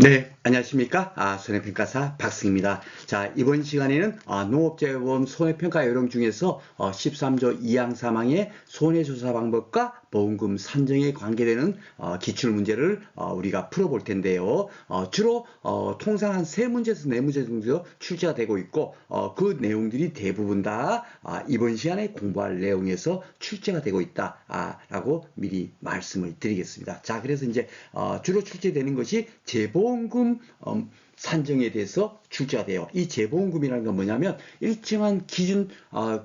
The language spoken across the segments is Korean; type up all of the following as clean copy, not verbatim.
네, 안녕하십니까? 손해평가사 박승입니다. 자, 이번 시간에는 농업재보험 손해평가 요령 중에서 13조 2항 3항의 손해조사 방법과 보험금 산정에 관계되는 기출문제를 우리가 풀어볼 텐데요. 주로 통상 한 3문제에서 4문제 정도 출제가 되고 있고 그 내용들이 대부분 다 이번 시간에 공부할 내용에서 출제가 되고 있다라고 미리 말씀을 드리겠습니다. 자, 그래서 이제 주로 출제되는 것이 재보험금 산정에 대해서 출제가 돼요. 이 재보험금이라는 건 뭐냐면 일정한 기준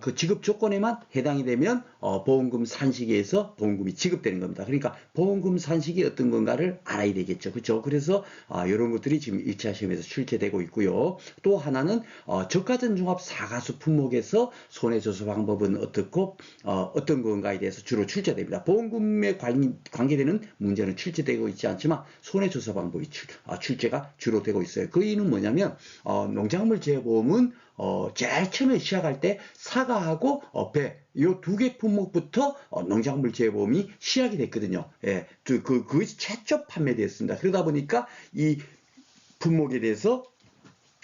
그 지급 조건에만 해당이 되면 보험금 산식에서 보험금이 지급되는 겁니다. 그러니까 보험금 산식이 어떤 건가를 알아야 되겠죠. 그렇죠? 그래서 이런 것들이 지금 1차 시험에서 출제되고 있고요. 또 하나는 저가전종합 사가수 품목에서 손해조사 방법은 어떻고 어떤 건가에 대해서 주로 출제됩니다. 보험금에 관계되는 문제는 출제되고 있지 않지만 손해조사 방법이 출제가 주로 되고 있어요. 그 이유는 뭐냐면 농작물 재보험은 제일 처음에 시작할 때 사과하고 배 이 두 개 품목부터 농작물 재보험이 시작이 됐거든요. 예, 그것이 최초 판매되었습니다. 그러다 보니까 이 품목에 대해서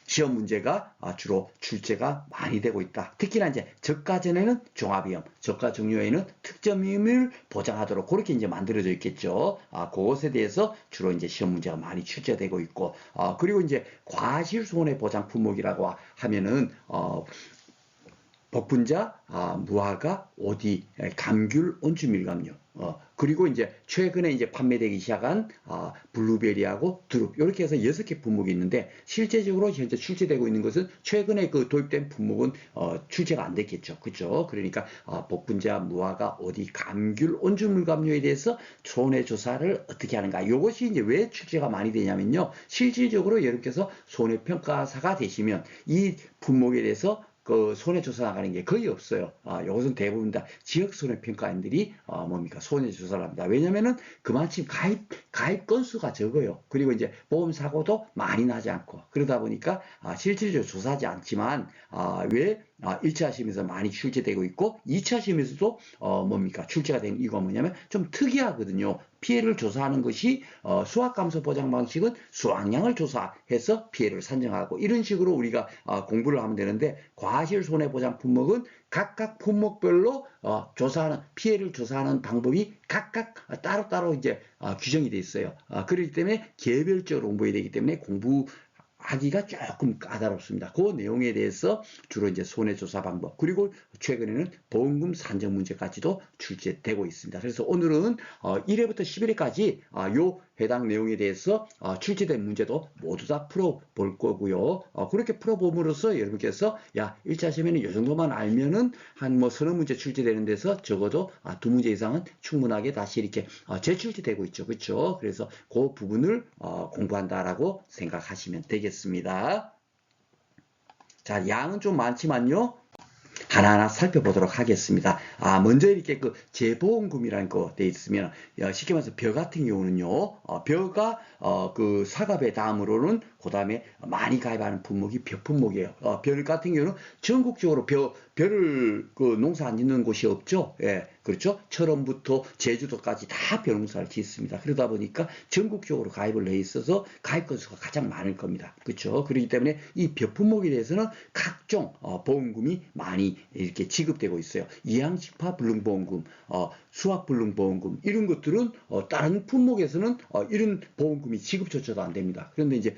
시험 문제가 주로 출제가 많이 되고 있다. 특히나 이제 저가전에는 종합위험, 저가 종료에는 특정위험을 보장하도록 그렇게 이제 만들어져 있겠죠. 그것에 대해서 주로 이제 시험 문제가 많이 출제되고 있고, 그리고 이제 과실손해보장 품목이라고 하면은 복분자, 무화과, 오디, 감귤, 온주밀감류. 그리고 이제 최근에 이제 판매되기 시작한 블루베리하고 두릅 이렇게 해서 6개 품목이 있는데 실제적으로 현재 출제되고 있는 것은 최근에 그 도입된 품목은 출제가 안 됐겠죠. 그렇죠? 그러니까 복분자, 무화과, 오디, 감귤, 온주밀감류에 대해서 손해조사를 어떻게 하는가? 이것이 이제 왜 출제가 많이 되냐면요. 실질적으로 여러분께서 손해평가사가 되시면 이 품목에 대해서 그 손해조사 나가는 게 거의 없어요. 이것은 대부분 다 지역 손해평가인들이 뭡니까 손해조사를 합니다. 왜냐면은 그만큼 가입 건수가 적어요. 그리고 이제 보험 사고도 많이 나지 않고 그러다 보니까 실질적으로 조사하지 않지만 왜 1차 시험에서 많이 출제되고 있고 2차 시험에서도 뭡니까 출제가 된 이유가 뭐냐면 좀 특이하거든요. 피해를 조사하는 것이 수확감소 보장 방식은 수확량을 조사해서 피해를 산정하고 이런 식으로 우리가 공부를 하면 되는데 과실손해보장 품목은 각각 품목별로 조사하는 피해를 조사하는 방법이 각각 따로따로 이제 규정이 돼 있어요. 그렇기 때문에 개별적으로 공부해야 되기 때문에 하기가 조금 까다롭습니다. 그 내용에 대해서 주로 이제 손해조사 방법 그리고 최근에는 보험금 산정 문제까지도 출제되고 있습니다. 그래서 오늘은 1회부터 11회까지 요 해당 내용에 대해서 출제된 문제도 모두 다 풀어볼 거고요. 그렇게 풀어봄으로써 여러분께서 1차 시험에는 이 정도만 알면은 한 뭐 서너 문제 출제되는 데서 적어도 두 문제 이상은 충분하게 다시 이렇게 재출제되고 있죠. 그렇죠? 그래서 그 부분을 공부한다라고 생각하시면 되겠습니다. 자, 양은 좀 많지만요. 하나하나 살펴보도록 하겠습니다. 먼저 이렇게 그 재보험금이라는 거 돼 있으면 쉽게 말해서 벼 같은 경우는요. 벼가 그 사과배 다음으로는 그 다음에 많이 가입하는 품목이 벼 품목이에요. 벼 같은 경우는 전국적으로 벼를 그 농사 안 짓는 곳이 없죠. 예, 그렇죠. 철원부터 제주도까지 다 벼농사를 짓습니다. 그러다 보니까 전국적으로 가입을 해 있어서 가입 건수가 가장 많을 겁니다. 그렇죠. 그렇기 때문에 이 벼 품목에 대해서는 각종 보험금이 많이 이렇게 지급되고 있어요. 이항식파 불능보험금, 수확불능보험금 이런 것들은 다른 품목에서는 이런 보험금이 지급조차도 안 됩니다. 그런데 이제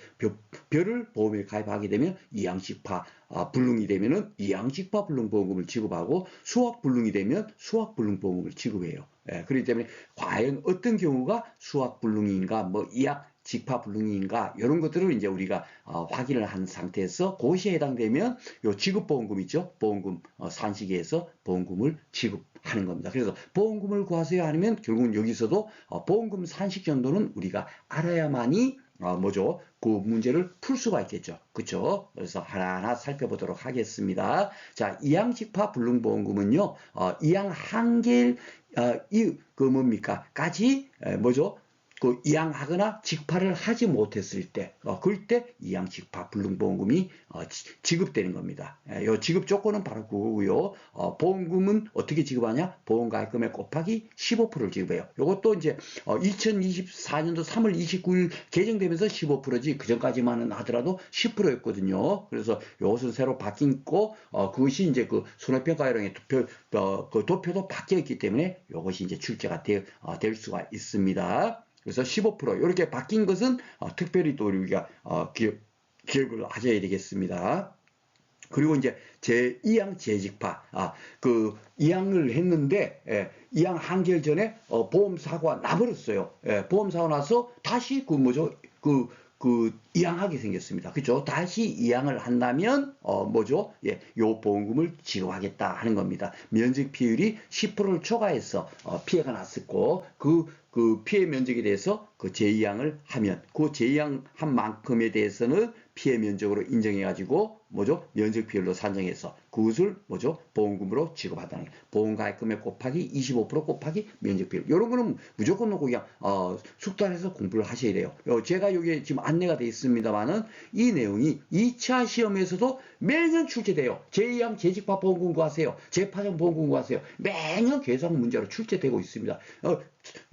벼를 보험에 가입하게 되면 이항식파 불능이 되면은 이항식파 불능보험금을 지급하고 수확불능이 되면 수확불능보험금을 지급해요. 예, 그렇기 때문에 과연 어떤 경우가 수확불능인가, 뭐 이항 직파불능인가 이런 것들을 이제 우리가 확인을 한 상태에서 그것이 해당되면 요 지급보험금 있죠. 보험금 산식에서 보험금을 지급하는 겁니다. 그래서 보험금을 구하세요 하면 결국은 여기서도 보험금 산식 정도는 우리가 알아야만이 뭐죠? 그 문제를 풀 수가 있겠죠. 그렇죠? 그래서 하나하나 살펴보도록 하겠습니다. 자, 이항직파 불능보험금은요. 이항 한계 그 뭡니까? 까지 뭐죠? 그 이양하거나 직파를 하지 못했을 때, 그럴 때 이양 직파 불능보험금이 지급되는 겁니다. 요 지급 조건은 바로 그거고요. 보험금은 어떻게 지급하냐? 보험가입금액 곱하기 15%를 지급해요. 요것도 이제 2024년도 3월 29일 개정되면서 15%지 그 전까지만은 하더라도 10%였거든요. 그래서 요것은 새로 바뀐 거, 그것이 이제 그 손해평가율의 그 도표도 바뀌었기 때문에 요것이 이제 출제가 될 수가 있습니다. 그래서 15% 이렇게 바뀐 것은 특별히 또 우리가 기억을 하셔야 되겠습니다. 그리고 이제 제2항 재직파, 그 2항을 했는데, 이항 한결 전에 보험사고가 나버렸어요. 보험사고 나서 다시 그 뭐죠? 이양하게 생겼습니다. 그죠? 다시 이양을 한다면, 뭐죠? 요 보험금을 지급하겠다 하는 겁니다. 면적 비율이 10%를 초과해서, 피해가 났었고, 그 피해 면적에 대해서 그 제2항을 하면, 그 제2항 한 만큼에 대해서는 피해 면적으로 인정해가지고, 뭐죠? 면적 비율로 산정해서, 그것을 뭐죠? 보험금으로 지급하다는 거예요. 보험가입금액 곱하기 25% 곱하기 면적 비율. 이런 거는 무조건 놓고 그냥, 숙달해서 공부를 하셔야 돼요. 제가 여기 지금 안내가 되어 있습니다만은 이 내용이 2차 시험에서도 매년 출제돼요. 제2항 재직파 보험금 구하세요. 재파전 보험금 구하세요. 매년 계산 문제로 출제되고 있습니다.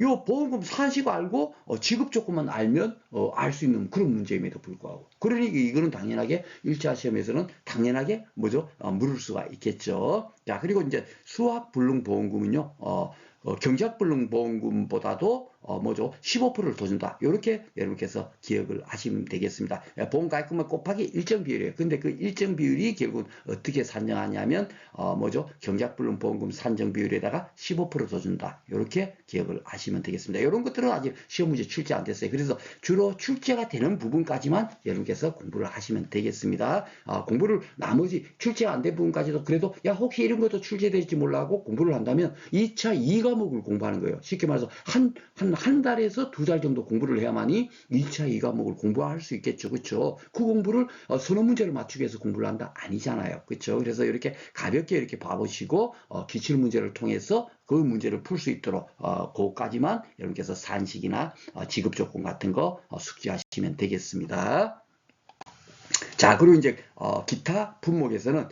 요 보험금 사실 알고 지급 조건만 알면 알 수 있는 그런 문제임에도 불구하고, 그러니 이거는 당연하게 1차 시험에서는 당연하게 뭐죠? 물을 수가 있겠죠. 자, 그리고 이제 수학불능보험금은요, 경작불능보험금보다도 뭐죠? 15%를 더 준다. 이렇게 여러분께서 기억을 하시면 되겠습니다. 보험가입금액 곱하기 일정 비율이에요. 근데 그 일정 비율이 결국은 어떻게 산정하냐면, 뭐죠? 경작불능보험금 산정 비율에다가 15%더 준다. 이렇게 기억을 하시면 되겠습니다. 이런 것들은 아직 시험 문제 출제 안 됐어요. 그래서 주로 출제가 되는 부분까지만 여러분께서 공부를 하시면 되겠습니다. 공부를 나머지 출제가 안 된 부분까지도 그래도 야, 혹시 이런 것도 출제될지 몰라 하고 공부를 한다면 2차 2과목을 공부하는 거예요. 쉽게 말해서 한 달에서 2달 정도 공부를 해야만이 2차 2과목을 공부할 수 있겠죠. 그렇죠? 그 공부를 선호 문제를 맞추기 위해서 공부를 한다? 아니잖아요. 그렇죠? 그래서 이렇게 가볍게 이렇게 봐보시고 기출 문제를 통해서 그 문제를 풀 수 있도록 그것까지만 여러분께서 산식이나 지급 조건 같은 거 숙지하시면 되겠습니다. 자, 그리고 이제 기타 품목에서는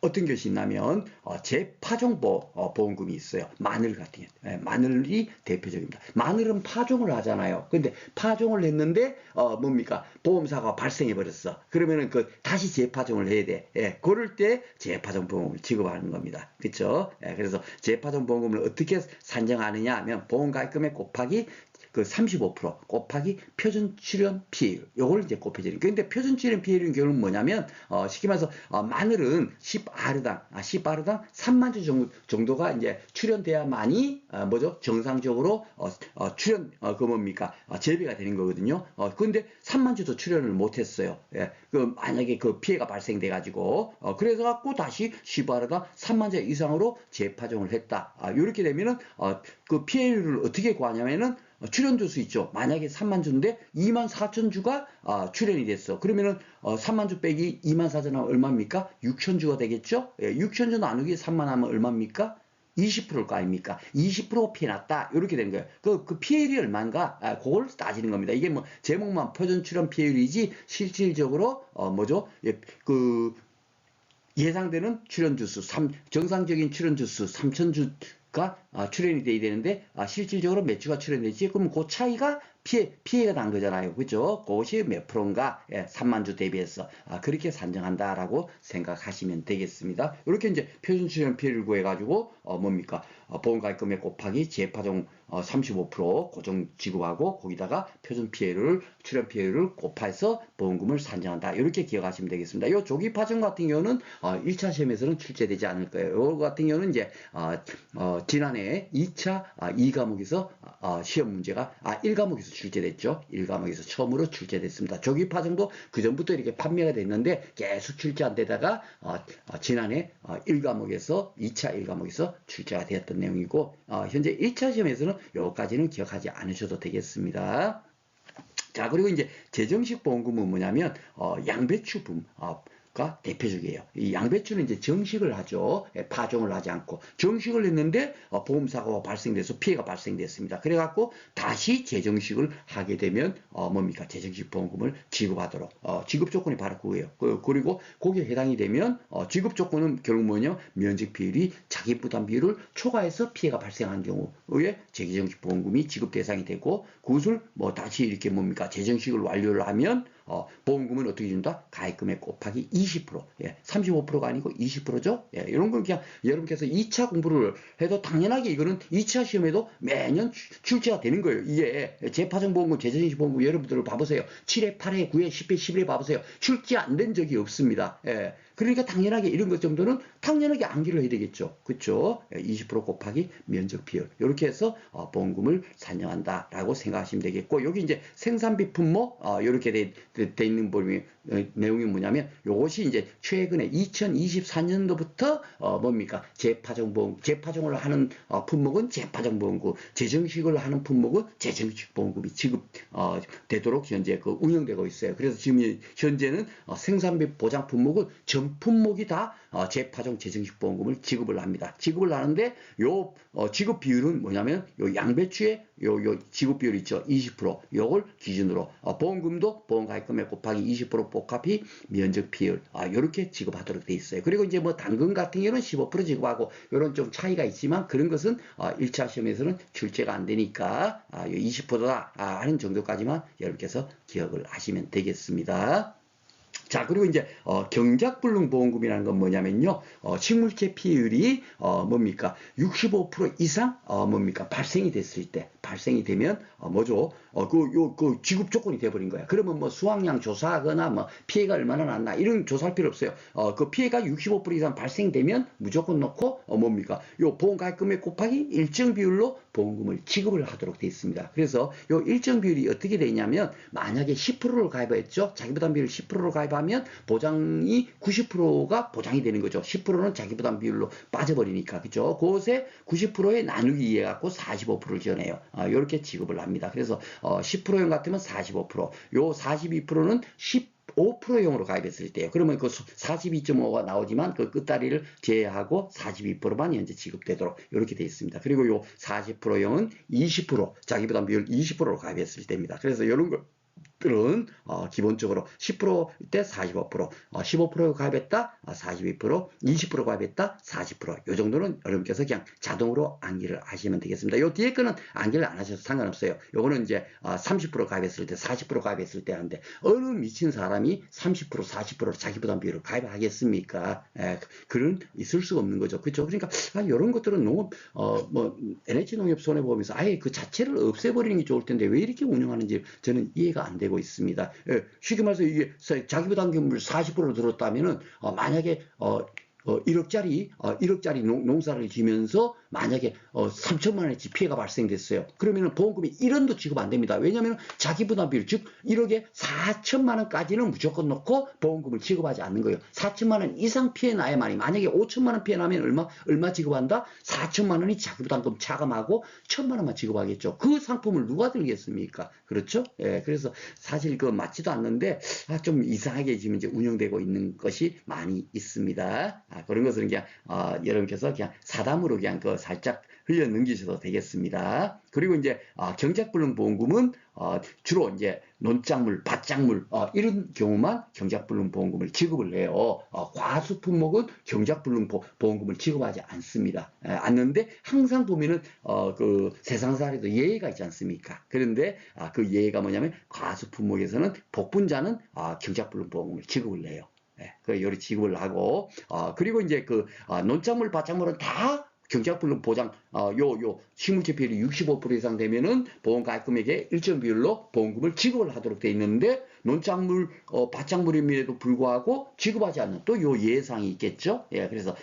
어떤 것이 있냐면 재파종 보험금이 있어요. 마늘 같은 경우, 마늘이 대표적입니다. 마늘은 파종을 하잖아요. 근데 파종을 했는데 뭡니까? 보험사가 발생해 버렸어. 그러면은 그 다시 재파종을 해야 돼. 그럴 때 재파종 보험을 지급하는 겁니다. 그렇죠? 그래서 재파종 보험금을 어떻게 산정하느냐 하면 보험가입금액 곱하기 그 35% 곱하기 표준 출연 피해율, 요걸 이제 곱해지는. 근데 표준 출연 피해율인 경우는 뭐냐면 쉽게 말해서 마늘은 10아르당 3만 주 정도가 이제 출연돼야만이 뭐죠? 정상적으로 출연 그 뭡니까? 재배가 되는 거거든요. 근데 3만 주도 출연을 못 했어요. 그 만약에 그 피해가 발생돼 가지고 그래서 갖고 다시 10아르당 3만 주 이상으로 재파종을 했다. 이렇게 되면은 그 피해율을 어떻게 구하냐면은 출연주 수 있죠. 만약에 3만 주인데 2만 4천 주가 출연이 됐어. 그러면은 3만 주 빼기 2만 4천 하면 얼마입니까? 6천 주가 되겠죠? 6천 주 나누기 3만 하면 얼마입니까? 20%일 거 아닙니까? 20% 피해 났다. 이렇게 된 거예요. 그 피해율이 얼마인가? 그걸 따지는 겁니다. 이게 뭐 제목만 표준 출연 피해율이지 실질적으로 뭐죠? 예상되는 출연주 수, 정상적인 출연주 수 3천 주가 출연이 돼야 되는데 실질적으로 몇 주가 출연되지? 그럼 그 차이가 피해가 난 거잖아요. 그죠? 그것이 몇 프로인가? 3만 주 대비해서 그렇게 산정한다라고 생각하시면 되겠습니다. 이렇게 이제 표준 출연 피해를 구해가지고 뭡니까? 보험가입금액 곱하기 재파종 35% 고정 지급하고 거기다가 표준 피해를 출연 피해를 곱해서 보험금을 산정한다. 이렇게 기억하시면 되겠습니다. 이 조기 파종 같은 경우는 1차 시험에서는 출제되지 않을 거예요. 이거 같은 경우는 이제 지난해 2차 2과목에서 시험 문제가 1과목에서 출제됐죠. 1과목에서 처음으로 출제됐습니다. 조기 파종도 그 전부터 이렇게 판매가 됐는데 계속 출제 안 되다가 지난해 1과목에서 2차 1과목에서 출제가 되었던 내용이고 현재 1차 시험에서는 여기까지는 기억하지 않으셔도 되겠습니다. 자, 그리고 이제 재정식 보험금은 뭐냐면 양배추 양배추가 대표적이에요. 이 양배추는 이제 정식을 하죠. 파종을 하지 않고 정식을 했는데 보험사고가 발생돼서 피해가 발생됐습니다. 그래갖고 다시 재정식을 하게 되면 뭡니까? 재정식 보험금을 지급하도록 지급 조건이 바로 그거예요. 그리고 거기에 해당이 되면 지급 조건은 결국 뭐냐? 면적 비율이 자기 부담 비율을 초과해서 피해가 발생한 경우에 재정식 보험금이 지급 대상이 되고 그것을 뭐 다시 이렇게 뭡니까? 재정식을 완료를 하면 보험금은 어떻게 준다? 가입금액 곱하기 20%. 35%가 아니고 20%죠? 이런 건 그냥 여러분께서 2차 공부를 해도 당연하게 이거는 2차 시험에도 매년 출제가 되는 거예요. 이게 재파정보험금, 재정식 보험금 여러분들 봐보세요. 7회, 8회, 9회, 10회, 11회 봐보세요. 출제 안 된 적이 없습니다. 그러니까 당연하게 이런 것 정도는 당연하게 암기를 해야 되겠죠. 그렇죠? 20% 곱하기 면적 비율. 이렇게 해서 보험금을 산정한다라고 생각하시면 되겠고 여기 이제 생산비 품목 이렇게 돼 있는 내용이 뭐냐면 이것이 이제 최근에 2024년도부터 뭡니까? 재파정을 하는 품목은 재파정보험금, 재정식을 하는 품목은 재정식 보험금이 지급되도록 현재 운영되고 있어요. 그래서 지금 현재는 생산비 보장 품목은 전 품목이 다 재파정 재정식 보험금을 지급을 합니다. 지급을 하는데 요 지급 비율은 뭐냐면 요 양배추의 요 지급 비율 있죠. 20%. 요걸 기준으로 보험금도 보험가입금액 곱하기 20% 복합이 면적 비율 요렇게 지급하도록 돼 있어요. 그리고 이제 뭐 당근 같은 경우는 15% 지급하고 요런 좀 차이가 있지만 그런 것은 1차 시험에서는 출제가 안 되니까 20%다 하는 정도까지만 여러분께서 기억을 하시면 되겠습니다. 자, 그리고 이제 경작불능보험금이라는 건 뭐냐면요. 식물체 피해율이 뭡니까? 65% 이상 뭡니까? 발생이 됐을 때 발생이 되면 뭐죠? 그 지급 조건이 돼버린 거야. 그러면 뭐 수확량 조사하거나 뭐 피해가 얼마나 났나 이런 조사할 필요 없어요. 그 피해가 65% 이상 발생되면 무조건 넣고 뭡니까? 요 보험가입금액 곱하기 일정 비율로 보험금을 지급을 하도록 되어 있습니다. 그래서 요 일정 비율이 어떻게 되냐면 만약에 10%를 가입했죠. 자기부담 비율 10%를 가입하면 보장이 90%가 보장이 되는 거죠. 10%는 자기부담 비율로 빠져버리니까 그죠? 그것에 90%에 나누기 위해 갖고 45%를 지원해요. 이렇게 지급을 합니다. 그래서 10%형 같으면 45%, 요 42%는 5%용으로 가입했을 때요. 그러면 그 42.5가 나오지만 그 끝다리를 제외하고 42%만 현재 지급되도록 이렇게 되어 있습니다. 그리고 요 40%용은 20% 자기부담 비율 20%로 가입했을 때입니다. 그래서 이런 것들은 기본적으로 10%때 45%, 15% 가입했다 42%, 20% 가입했다 40%. 이 정도는 여러분께서 그냥 자동으로 암기를 하시면 되겠습니다. 요 뒤에 거는 암기를 안 하셔도 상관없어요. 요거는 이제 30% 가입했을 때, 40% 가입했을 때 하는데 어느 미친 사람이 30%, 40% 자기부담 비율을 가입하겠습니까? 그런 있을 수가 없는 거죠. 그렇죠? 그러니까 이런 것들은 농업 뭐 NH농협 손해보험에서 아예 그 자체를 없애버리는 게 좋을 텐데 왜 이렇게 운영하는지 저는 이해가 안 되고 있습니다. 쉽게 말해서 이게 자기부담금을 40% 들었다면은 만약에 1억짜리 농사를 지면서 만약에 3천만 원치 피해가 발생됐어요. 그러면은 보험금이 1원도 지급 안 됩니다. 왜냐하면 자기부담 비율, 즉 1억에 4천만 원까지는 무조건 넣고 보험금을 지급하지 않는 거예요. 4천만 원 이상 피해 나야만이 만약에 5천만 원 피해 나면 얼마 지급한다? 4천만 원이 자기부담금 차감하고 1천만 원만 지급하겠죠. 그 상품을 누가 들겠습니까? 그렇죠? 그래서 사실 그 맞지도 않는데 좀 이상하게 지금 이제 운영되고 있는 것이 많이 있습니다. 그런 것은 그냥 여러분께서 그냥 사담으로 그냥 그 살짝 흘려 넘기셔도 되겠습니다. 그리고 이제 경작불능보험금은 주로 이제 논작물, 밭작물 이런 경우만 경작불능보험금을 지급을 해요. 과수 품목은 경작불능보험금을 지급하지 않습니다. 않는데 항상 보면은 그 세상살이도 예외가 있지 않습니까? 그런데 그 예외가 뭐냐면 과수 품목에서는 복분자는 경작불능보험금을 지급을 해요. 그 요리 지급을 하고 그리고 이제 그 논작물, 밭작물은 다 경작불능 보장 요 식물체 비율이 65% 이상 되면은 보험가입금액의 일정 비율로 보험금을 지급을 하도록 돼 있는데 논작물, 밭작물임에도 불구하고 지급하지 않는 또 요 예상이 있겠죠. 그래서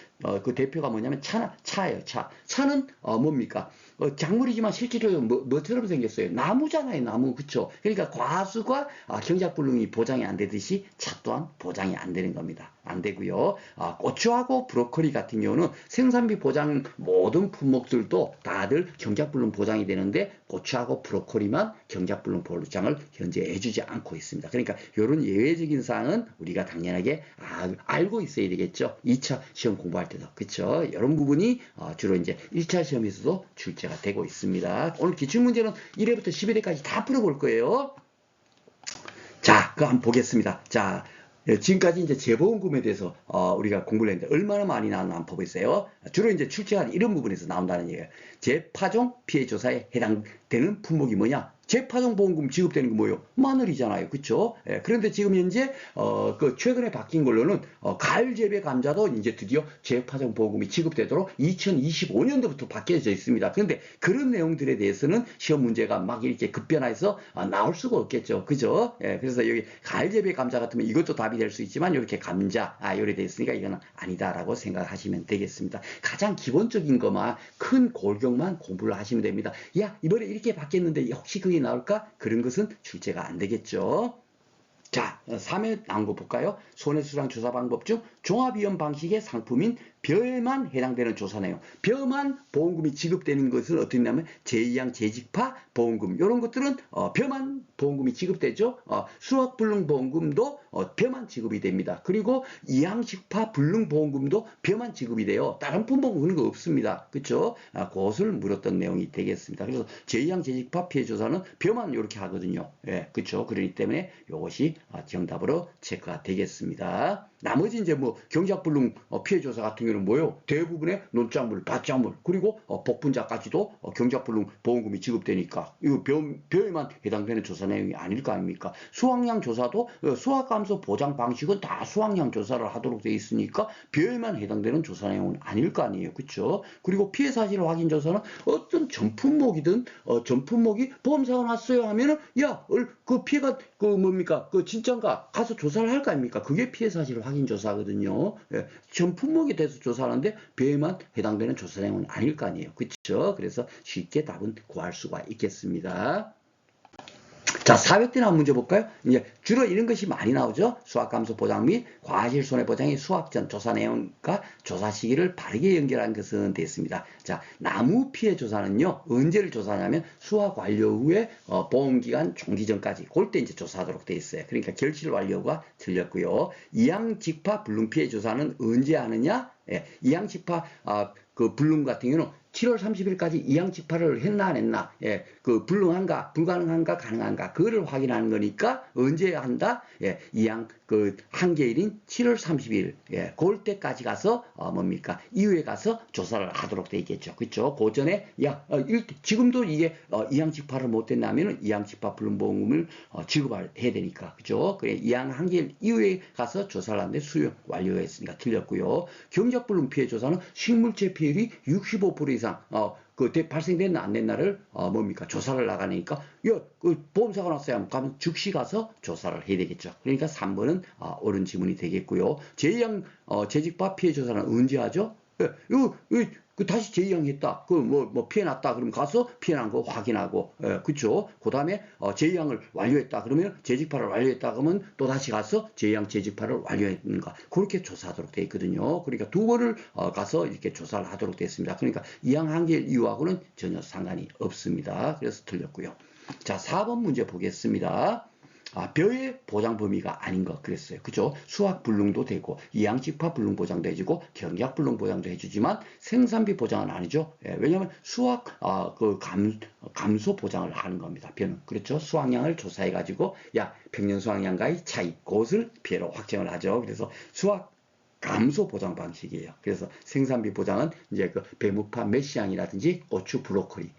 그 대표가 뭐냐면 차예요. 차는 뭡니까? 작물이지만 실제로 뭐처럼 생겼어요? 나무잖아요, 나무. 그쵸? 그러니까 과수가 경작불능이 보장이 안 되듯이 차 또한 보장이 안 되는 겁니다. 안 되고요. 고추하고 브로콜리 같은 경우는 생산비 보장 모든 품목들 품목들도 다들 경작불능 보장이 되는데 고추하고 브로콜리만 경작불능 보장을 현재 해주지 않고 있습니다. 그러니까 이런 예외적인 사항은 우리가 당연하게 알고 있어야 되겠죠. 2차 시험 공부할 때도. 그렇죠? 이런 부분이 주로 이제 1차 시험에서도 출제가 되고 있습니다. 오늘 기출문제는 1회부터 11회까지 다 풀어볼 거예요. 자, 그거 한번 보겠습니다. 자, 지금까지 이제 재보험금에 대해서 우리가 공부를 했는데 얼마나 많이 나왔나 한번 보겠어요. 주로 이제 출제한 이런 부분에서 나온다는 얘기예요. 재파종 피해 조사에 해당되는 품목이 뭐냐? 재파종 보험금 지급되는 게 뭐예요? 마늘이잖아요. 그쵸? 예, 그런데 지금 현재, 그 최근에 바뀐 걸로는, 가을 재배 감자도 이제 드디어 재파종 보험금이 지급되도록 2025년도부터 바뀌어져 있습니다. 그런데 그런 내용들에 대해서는 시험 문제가 막 이렇게 급변해서 나올 수가 없겠죠. 그죠? 예, 그래서 여기 가을 재배 감자 같으면 이것도 답이 될 수 있지만 이렇게 감자, 요래 돼 있으니까 이거는 아니다라고 생각하시면 되겠습니다. 가장 기본적인 것만, 큰 골격만 공부를 하시면 됩니다. 야, 이번에 이렇게 바뀌었는데 혹시 그게 나올까? 그런 것은 출제가 안 되겠죠. 자, 3회 나온 거 볼까요? 손해수당 조사 방법 중 종합위험 방식의 상품인 벼에만 해당되는 조사 내용. 벼만 보험금이 지급되는 것은 어떻게 되냐면 제2항 재직파 보험금 이런 것들은 벼만 보험금이 지급되죠. 수확불능 보험금도 벼만 지급이 됩니다. 그리고 2항식파 불능 보험금도 벼만 지급이 돼요. 다른 품목은 그런 거 없습니다. 그렇죠? 그것을 물었던 내용이 되겠습니다. 그래서 제2항 재직파 피해 조사는 벼만 이렇게 하거든요. 예, 그렇죠? 그렇기 때문에 이것이 정답으로 체크가 되겠습니다. 나머지 이제 뭐 경작불능 피해 조사 같은 경우는 뭐예요? 대부분의 논작물, 밭작물 그리고 복분자까지도 경작불능 보험금이 지급되니까 이거 벼에만 해당되는 조사 내용이 아닐 거 아닙니까? 수확량 조사도 수확감소 보장 방식은 다 수확량 조사를 하도록 되어 있으니까 벼에만 해당되는 조사 내용은 아닐 거 아니에요, 그렇죠? 그리고 피해 사실 확인 조사는 어떤 전품목이든 전품목이 보험사고 났어요 하면은 야, 그 피해가 그 뭡니까? 그 진짠가 가서 조사를 할 거 아닙니까? 그게 피해 사실 확인 조사거든요. 예, 전품목에 대해서 조사하는데 벼에만 해당되는 조사 내용은 아닐 거 아니에요, 그렇죠? 그래서 쉽게 답은 구할 수가 있겠습니다. 자, 4회 때 나온 문제 볼까요? 이제 주로 이런 것이 많이 나오죠. 수확감소 보장 및 과실 손해 보장의 수확 전 조사 내용과 조사 시기를 바르게 연결한 것은 됐습니다. 자, 나무 피해 조사는요, 언제를 조사하냐면 수확 완료 후에 보험기간 종기 전까지, 그럴 때 이제 조사하도록 돼 있어요. 그러니까 결실 완료가 틀렸고요. 이항직파 불능 피해 조사는 언제 하느냐? 예, 이항직파 그 불능 같은 경우는 7월 30일까지 이항 직파를 했나 안 했나, 예, 그 불능한가, 불가능한가, 가능한가, 그거를 확인하는 거니까 언제 한다? 예, 이항 그 한계일인 7월 30일, 예, 그럴 때까지 가서 뭡니까? 이후에 가서 조사를 하도록 돼 있겠죠, 그렇죠? 그 전에 지금도 이게 이항 직파를 못 했나면은 이항 직파 불능보험금을 지급을 해야 되니까, 그렇죠? 그래 이항 한계일 이후에 가서 조사를 하는데 수용 완료했으니까 틀렸고요. 경작불능 피해 조사는 식물체 피해율이 65% 이상 그 발생됐나 안 됐나를 뭡니까 조사를 나가니까 그 보험사가 났어요 하면 즉시 가서 조사를 해야 되겠죠. 그러니까 3번은 옳은 지문이 되겠고요. 제2항 재직파 피해 조사는 언제 하죠? 예, 그 다시 재이항했다. 뭐 피해 났다. 그럼 가서 피해 난 거 확인하고, 예, 그쵸? 그 다음에 재이항을 완료했다. 그러면 재직파를 완료했다. 그러면 또 다시 가서 재이항 재직파를 완료했는가. 그렇게 조사하도록 되어 있거든요. 그러니까 두 번을 가서 이렇게 조사를 하도록 되어 있습니다. 그러니까 이항 한계 이유하고는 전혀 상관이 없습니다. 그래서 틀렸고요. 자, 4번 문제 보겠습니다. 벼의 보장 범위가 아닌 것 그랬어요. 그죠? 수확 불능도 되고 이항직파 불능 보장도 해주고 경작 불능 보장도 해주지만 생산비 보장은 아니죠. 예, 왜냐하면 수확 감소 보장을 하는 겁니다. 벼는 그렇죠. 수확량을 조사해 가지고 평년 수확량과의 차이 그것을 벼로 확정을 하죠. 그래서 수확 감소 보장 방식이에요. 그래서 생산비 보장은 이제 그 배무파 메시앙이라든지 고추 브로콜리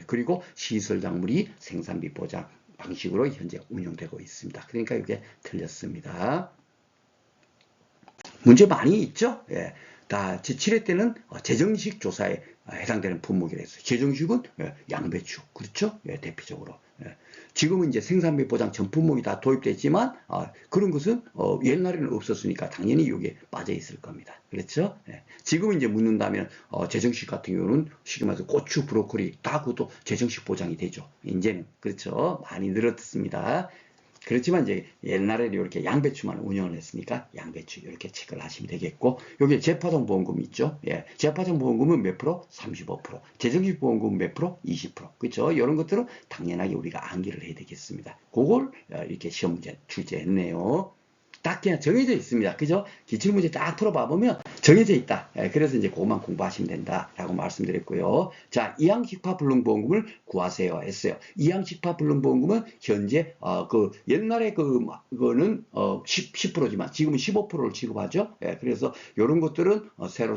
그리고 시설 작물이 생산비 보장 방식으로 현재 운영되고 있습니다. 그러니까 이게 틀렸습니다. 문제 많이 있죠? 예. 다 제7회 때는 재정식 조사에 해당되는 품목이라 했어요. 재정식은 양배추, 그렇죠? 예, 대표적으로. 예. 지금은 이제 생산비 보장 전 품목이 다 도입됐지만 그런 것은 옛날에는 없었으니까 당연히 여기에 빠져 있을 겁니다. 그렇죠? 예. 지금은 이제 묻는다면 재정식 같은 경우는 쉽게 말해서 고추, 브로콜리 다 그것도 재정식 보장이 되죠. 이제는 그렇죠? 많이 늘었습니다. 그렇지만 이제 옛날에는 이렇게 양배추만 운영을 했으니까 양배추 이렇게 체크를 하시면 되겠고, 여기 재파동 보험금 있죠. 예, 재파동 보험금은 몇 프로? 35%. 재정식 보험금은 몇 프로? 20%. 그렇죠? 이런 것들은 당연하게 우리가 암기를 해야 되겠습니다. 그걸 이렇게 시험 문제 출제했네요. 딱 그냥 정해져 있습니다. 그죠? 기출문제 딱 풀어봐 보면 정해져 있다. 그래서 이제 그것만 공부하시면 된다라고 말씀드렸고요. 자, 이항식파불능보험금을 구하세요 했어요. 이항식파불능보험금은 현재 그 옛날에 그거는 10%지만 지금은 15%를 지급하죠. 그래서 이런 것들은 새로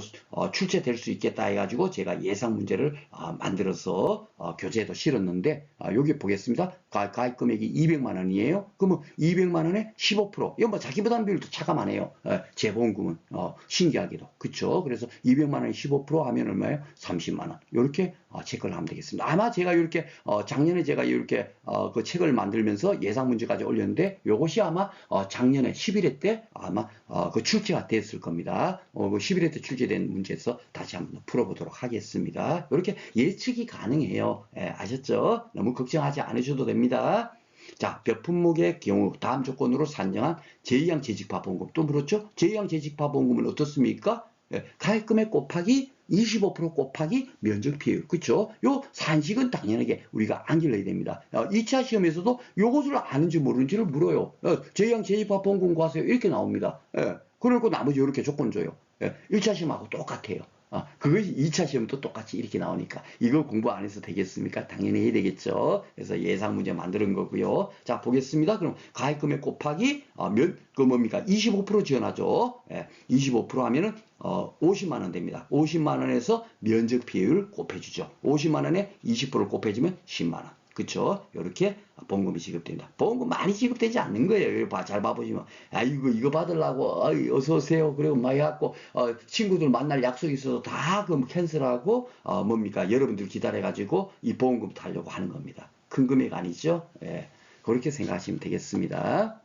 출제될 수 있겠다 해가지고 제가 예상 문제를 만들어서 교재에도 실었는데, 여기 보겠습니다. 가입 금액이 200만 원이에요. 그러면 200만 원에 15%. 이건 뭐 자기 부담 비율도 차감하네요. 재보험금은 신기하게도. 그쵸? 그래서 200만 원에 15% 하면 얼마예요? 30만 원. 이렇게 체크를 하면 되겠습니다. 아마 제가 이렇게 작년에 제가 이렇게 그 책을 만들면서 예상 문제까지 올렸는데, 요것이 아마 작년에 11회 때 아마 그 출제가 됐을 겁니다. 그 11회 때 출제된 문제에서 다시 한번 풀어보도록 하겠습니다. 이렇게 예측이 가능해요. 아셨죠? 너무 걱정하지 않으셔도 됩니다. 자, 몇 품목의 경우 다음 조건으로 산정한 제2항 재직파보험금. 또 물었죠? 제2항 재직파보험금은 어떻습니까? 가입금액 곱하기 25% 곱하기 면적 비율. 그쵸? 요 산식은 당연하게 우리가 암기를 해야 됩니다. 2차 시험에서도 요것을 아는지 모르는지를 물어요. 제2항 재직파보험금 구하세요. 이렇게 나옵니다. 그리고 나머지 이렇게 조건 줘요. 1차 시험하고 똑같아요. 그것이 2차 시험도 똑같이 이렇게 나오니까 이거 공부 안 해서 되겠습니까? 당연히 해야 되겠죠. 그래서 예상 문제 만드는 거고요. 자, 보겠습니다. 그럼 가입금액 곱하기 그 뭡니까? 25% 지원하죠. 25% 하면은 50만 원 됩니다. 50만 원에서 면적 비율 곱해주죠. 50만 원에 20%를 곱해주면 10만 원. 그쵸? 이렇게 보험금이 지급된다. 보험금 많이 지급되지 않는 거예요. 잘 봐보시면. 이거 받으려고, 어서오세요. 그리고 막 해갖고, 친구들 만날 약속이 있어서 다 그럼 캔슬하고, 뭡니까? 여러분들 기다려가지고 이 보험금 타려고 하는 겁니다. 큰 금액 아니죠? 예. 그렇게 생각하시면 되겠습니다.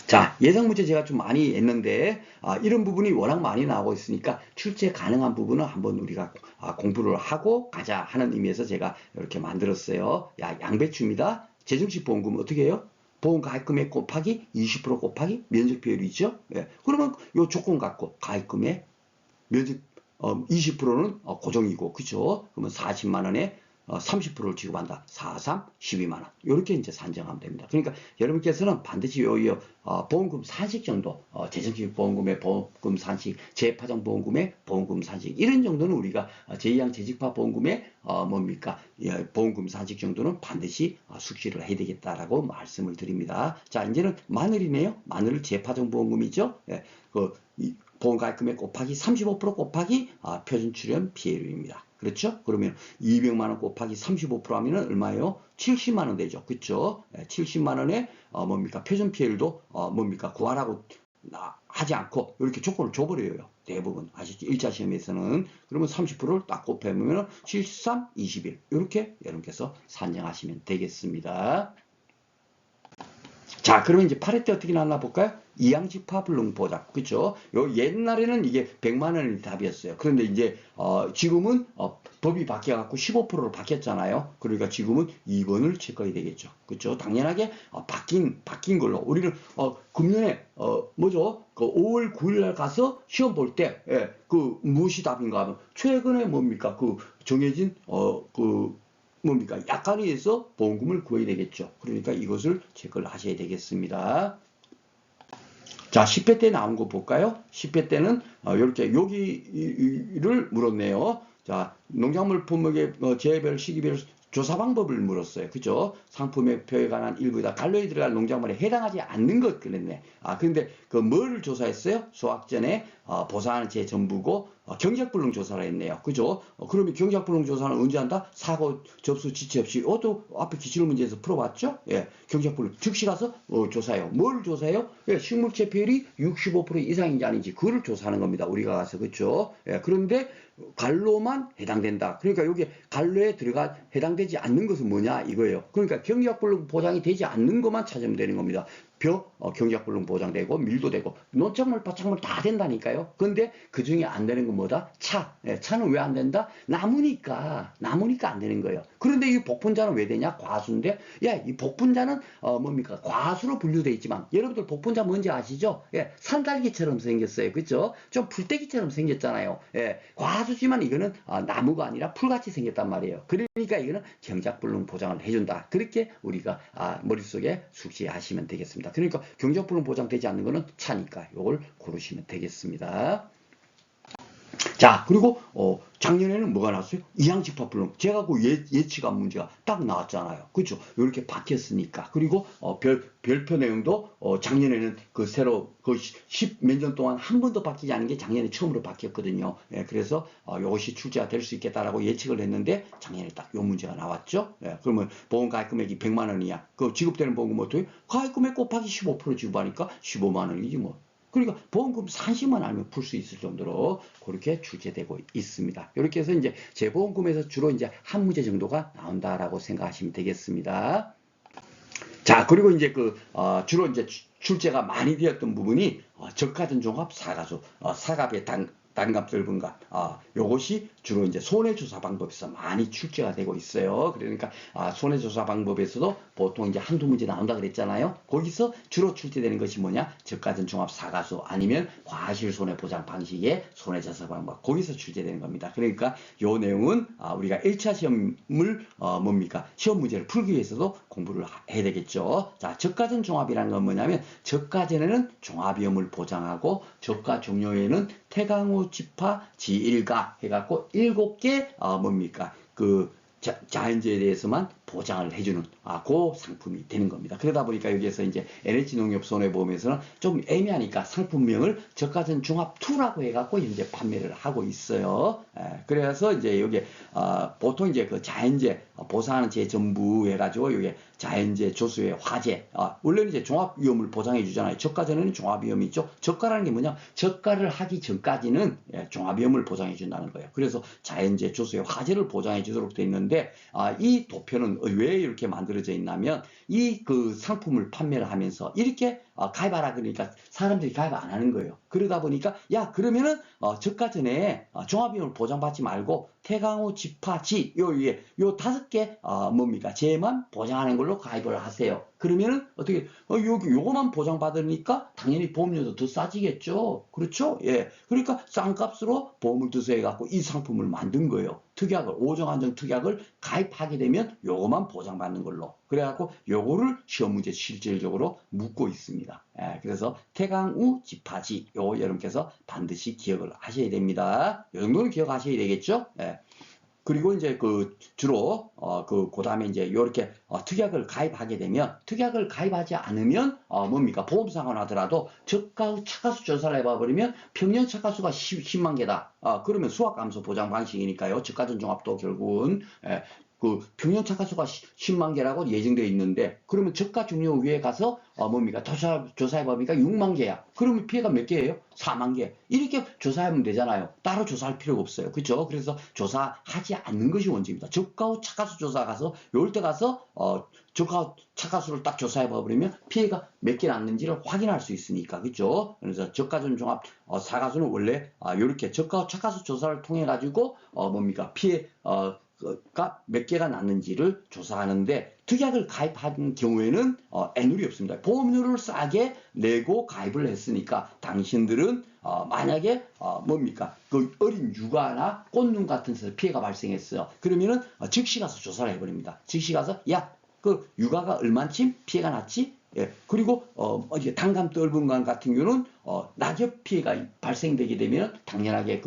자, 예상 문제 제가 좀 많이 했는데, 이런 부분이 워낙 많이 나오고 있으니까 출제 가능한 부분은 한번 우리가 공부를 하고 가자 하는 의미에서 제가 이렇게 만들었어요. 양배추입니다. 재정식 보험금 어떻게 해요? 보험 가입금액 곱하기 20% 곱하기 면적 비율이죠. 그러면 요 조건 갖고 가입금액 면적 20%는 고정이고, 그죠? 그러면 40만 원에 30%를 지급한다. 4, 3, 12만 원. 이렇게 이제 산정하면 됩니다. 그러니까 여러분께서는 반드시 보험금 산식 정도, 재정식 보험금의 보험금 산식, 재파정 보험금의 보험금 산식, 이런 정도는 우리가 제2항 재직파 보험금의 뭡니까? 보험금 산식 정도는 반드시 숙지를 해야 되겠다라고 말씀을 드립니다. 자, 이제는 마늘이네요. 마늘 재파정 보험금이죠. 보험 가입금액 곱하기 35% 곱하기 표준 출연 피해율입니다. 그렇죠? 그러면 200만 원 곱하기 35% 하면은 얼마예요? 70만 원 되죠. 그렇죠? 70만 원에 뭡니까? 표준 피해율도 뭡니까? 구하라고 하지 않고 이렇게 조건을 줘버려요. 대부분 아시죠? 1차 시험에서는. 그러면 30%를 딱 곱해보면 73, 21 이렇게 여러분께서 산정하시면 되겠습니다. 자, 그러면 이제 8회 때 어떻게 나왔나 볼까요? 이항식파 불능보장. 그쵸? 옛날에는 이게 100만 원이 답이었어요. 그런데 이제, 지금은, 법이 바뀌어갖고 15%로 바뀌었잖아요. 그러니까 지금은 2번을 체크해야 되겠죠. 그쵸? 당연하게, 바뀐 걸로. 우리는, 금년에, 뭐죠? 그 5월 9일 가서 시험 볼 때, 무엇이 답인가 하면, 최근에 뭡니까? 정해진, 뭡니까? 약관에 의해서 보험금을 구해야 되겠죠. 그러니까 이것을 체크를 하셔야 되겠습니다. 자, 10회 때 나온 거 볼까요? 10회 때는 이렇게 여기를 물었네요. 자, 농작물 품목의 재배별 시기별 조사 방법을 물었어요. 그죠? 상품의 표에 관한 일부다 갈로에 들어갈 농작물에 해당하지 않는 것 그랬네. 근데 뭐를 조사했어요? 수확 전에 보상하는 제 전부고 경작불능 조사를 했네요. 그죠? 그러면 경작불능 조사는 언제 한다? 사고 접수 지체 없이 이것도 앞에 기출 문제에서 풀어봤죠? 경작불능 즉시 가서 조사해요. 뭘 조사해요? 식물체 비율이 65% 이상인지 아닌지 그거를 조사하는 겁니다. 우리가 가서. 그렇죠? 그런데 갈로만 해당된다. 그러니까 여기 갈로에 해당되지 않는 것은 뭐냐 이거예요. 그러니까 경작불능 보장이 되지 않는 것만 찾으면 되는 겁니다. 경작불능 보장되고 밀도 되고 논작물 파작물 다 된다니까요. 근데 그중에 안 되는 건 뭐다? 차는 왜 안 된다? 나무니까 안 되는 거예요. 그런데 이 복분자는 왜 되냐? 과수인데, 야, 이 복분자는 뭡니까? 과수로 분류되어 있지만, 여러분들 복분자 뭔지 아시죠? 예, 산딸기처럼 생겼어요. 그죠? 좀 풀떼기처럼 생겼잖아요. 예, 과수지만 이거는 나무가 아니라 풀같이 생겼단 말이에요. 그러니까 이거는 경작불능 보장을 해준다. 그렇게 우리가 머릿속에 숙지하시면 되겠습니다. 그러니까 경작불능 보장되지 않는 거는 차니까 이걸 고르시면 되겠습니다. 자, 그리고 작년에는 뭐가 나왔어요? 이항집합불능. 제가 그 예치감 문제가 딱 나왔잖아요. 그렇죠? 이렇게 바뀌었으니까. 그리고 별표 내용도 작년에는 그 새로 그 10 몇 년 동안 한 번도 바뀌지 않은 게 작년에 처음으로 바뀌었거든요. 예, 그래서 이것이 출제가 될 수 있겠다라고 예측을 했는데 작년에 딱 요 문제가 나왔죠. 예, 그러면 보험 가입 금액이 100만 원이야. 그 지급되는 보험금 어떻게? 가입 금액 곱하기 15% 지급하니까 15만 원이지 뭐. 그러니까 보험금 산시만 알면 풀 수 있을 정도로 그렇게 출제되고 있습니다. 이렇게 해서 이제 재보험금에서 주로 이제 한 문제 정도가 나온다라고 생각하시면 되겠습니다. 자, 그리고 이제 주로 이제 출제가 많이 되었던 부분이 저가전 종합 사가수, 사갑의 단값들 분갑, 요것이 주로 이제 손해조사 방법에서 많이 출제가 되고 있어요. 그러니까 손해조사 방법에서도 보통 이제 한두 문제 나온다 그랬잖아요. 거기서 주로 출제되는 것이 뭐냐? 저가전 종합 사가수 아니면 과실손해 보장 방식의 손해조사 방법, 거기서 출제되는 겁니다. 그러니까 요 내용은 우리가 1차 시험을 뭡니까? 시험 문제를 풀기 위해서도 공부를 해야 되겠죠. 자, 저가전 종합이라는 건 뭐냐면 저가전에는 종합위험을 보장하고 저가 종료에는 태강호 지파 지일가 해갖고 7개 뭡니까? 그 자연재해에 대해서만 보장을 해주는 그 상품이 되는 겁니다. 그러다 보니까 여기에서 이제 NH농협손해보험에서는 좀 애매하니까 상품명을 저가전 종합2라고 해갖고 현재 판매를 하고 있어요. 그래서 이제 여기 보통 이제 그 자연재해 보상하는 재 전부 해가지고 여기 자연재해 조수의 화재 원래는 이제 종합위험을 보장해 주잖아요. 저가전에는 종합위험이 있죠. 저가라는 게 뭐냐? 저가를 하기 전까지는 종합위험을 보장해 준다는 거예요. 그래서 자연재해 조수의 화재를 보장해 주도록 되어 있는데 이 도표는 왜 이렇게 만들어져 있냐면 이 그 상품을 판매를 하면서 이렇게 가입하라 그러니까 사람들이 가입 안 하는 거예요. 그러다 보니까 야 그러면은 저가전에 종합비용을 보장받지 말고 태강호 지파지 요 5개 뭡니까 재만 보장하는 걸로 가입을 하세요. 그러면은 어떻게 요거만 보장받으니까 당연히 보험료도 더 싸지겠죠. 그렇죠? 예. 그러니까 싼 값으로 보험을 드세요 해갖고 이 상품을 만든 거예요. 특약을 오정안정 특약을 가입하게 되면 요거만 보장받는 걸로 그래갖고 요거를 시험 문제 실질적으로 묻고 있습니다. 예, 그래서 태강우 지파지 요거 여러분께서 반드시 기억을 하셔야 됩니다. 요 정도는 기억하셔야 되겠죠? 예. 그리고 이제 주로 그다음에 이제 요렇게 특약을 가입하게 되면 특약을 가입하지 않으면 뭡니까 보험사고 나더라도 저가 차가수 조사를 해봐 버리면 평년 차가수가 10만 개다. 그러면 수학 감소 보장 방식이니까요. 저가전 종합도 결국은 그 평년 차가수가 10만 개라고 예정되어 있는데 그러면 저가 종료 위에 가서 뭡니까 조사해 보니까 6만 개야. 그러면 피해가 몇 개예요? 4만 개. 이렇게 조사하면 되잖아요. 따로 조사할 필요가 없어요. 그렇죠? 그래서 조사하지 않는 것이 원칙입니다. 저가 후 차가수 조사 가서 요럴 때 가서 저가 차가수를 딱 조사해 버리면 피해가 몇 개 났는지를 확인할 수 있으니까 그렇죠? 그래서 저가전 종합 사가수는 원래 요렇게 저가 차가수 조사를 통해 가지고 뭡니까 피해 가 몇 개가 났는지를 조사하는데 특약을 가입한 경우에는 애누리 없습니다. 보험료를 싸게 내고 가입을 했으니까 당신들은 만약에 뭡니까 그 어린 육아나 꽃눈 같은 데서 피해가 발생했어요. 그러면은 즉시 가서 조사를 해버립니다. 즉시 가서 야 그 육아가 얼만큼 피해가 났지? 예, 그리고 단감 떫은감 같은 경우는 낙엽 피해가 발생되게 되면 당연하게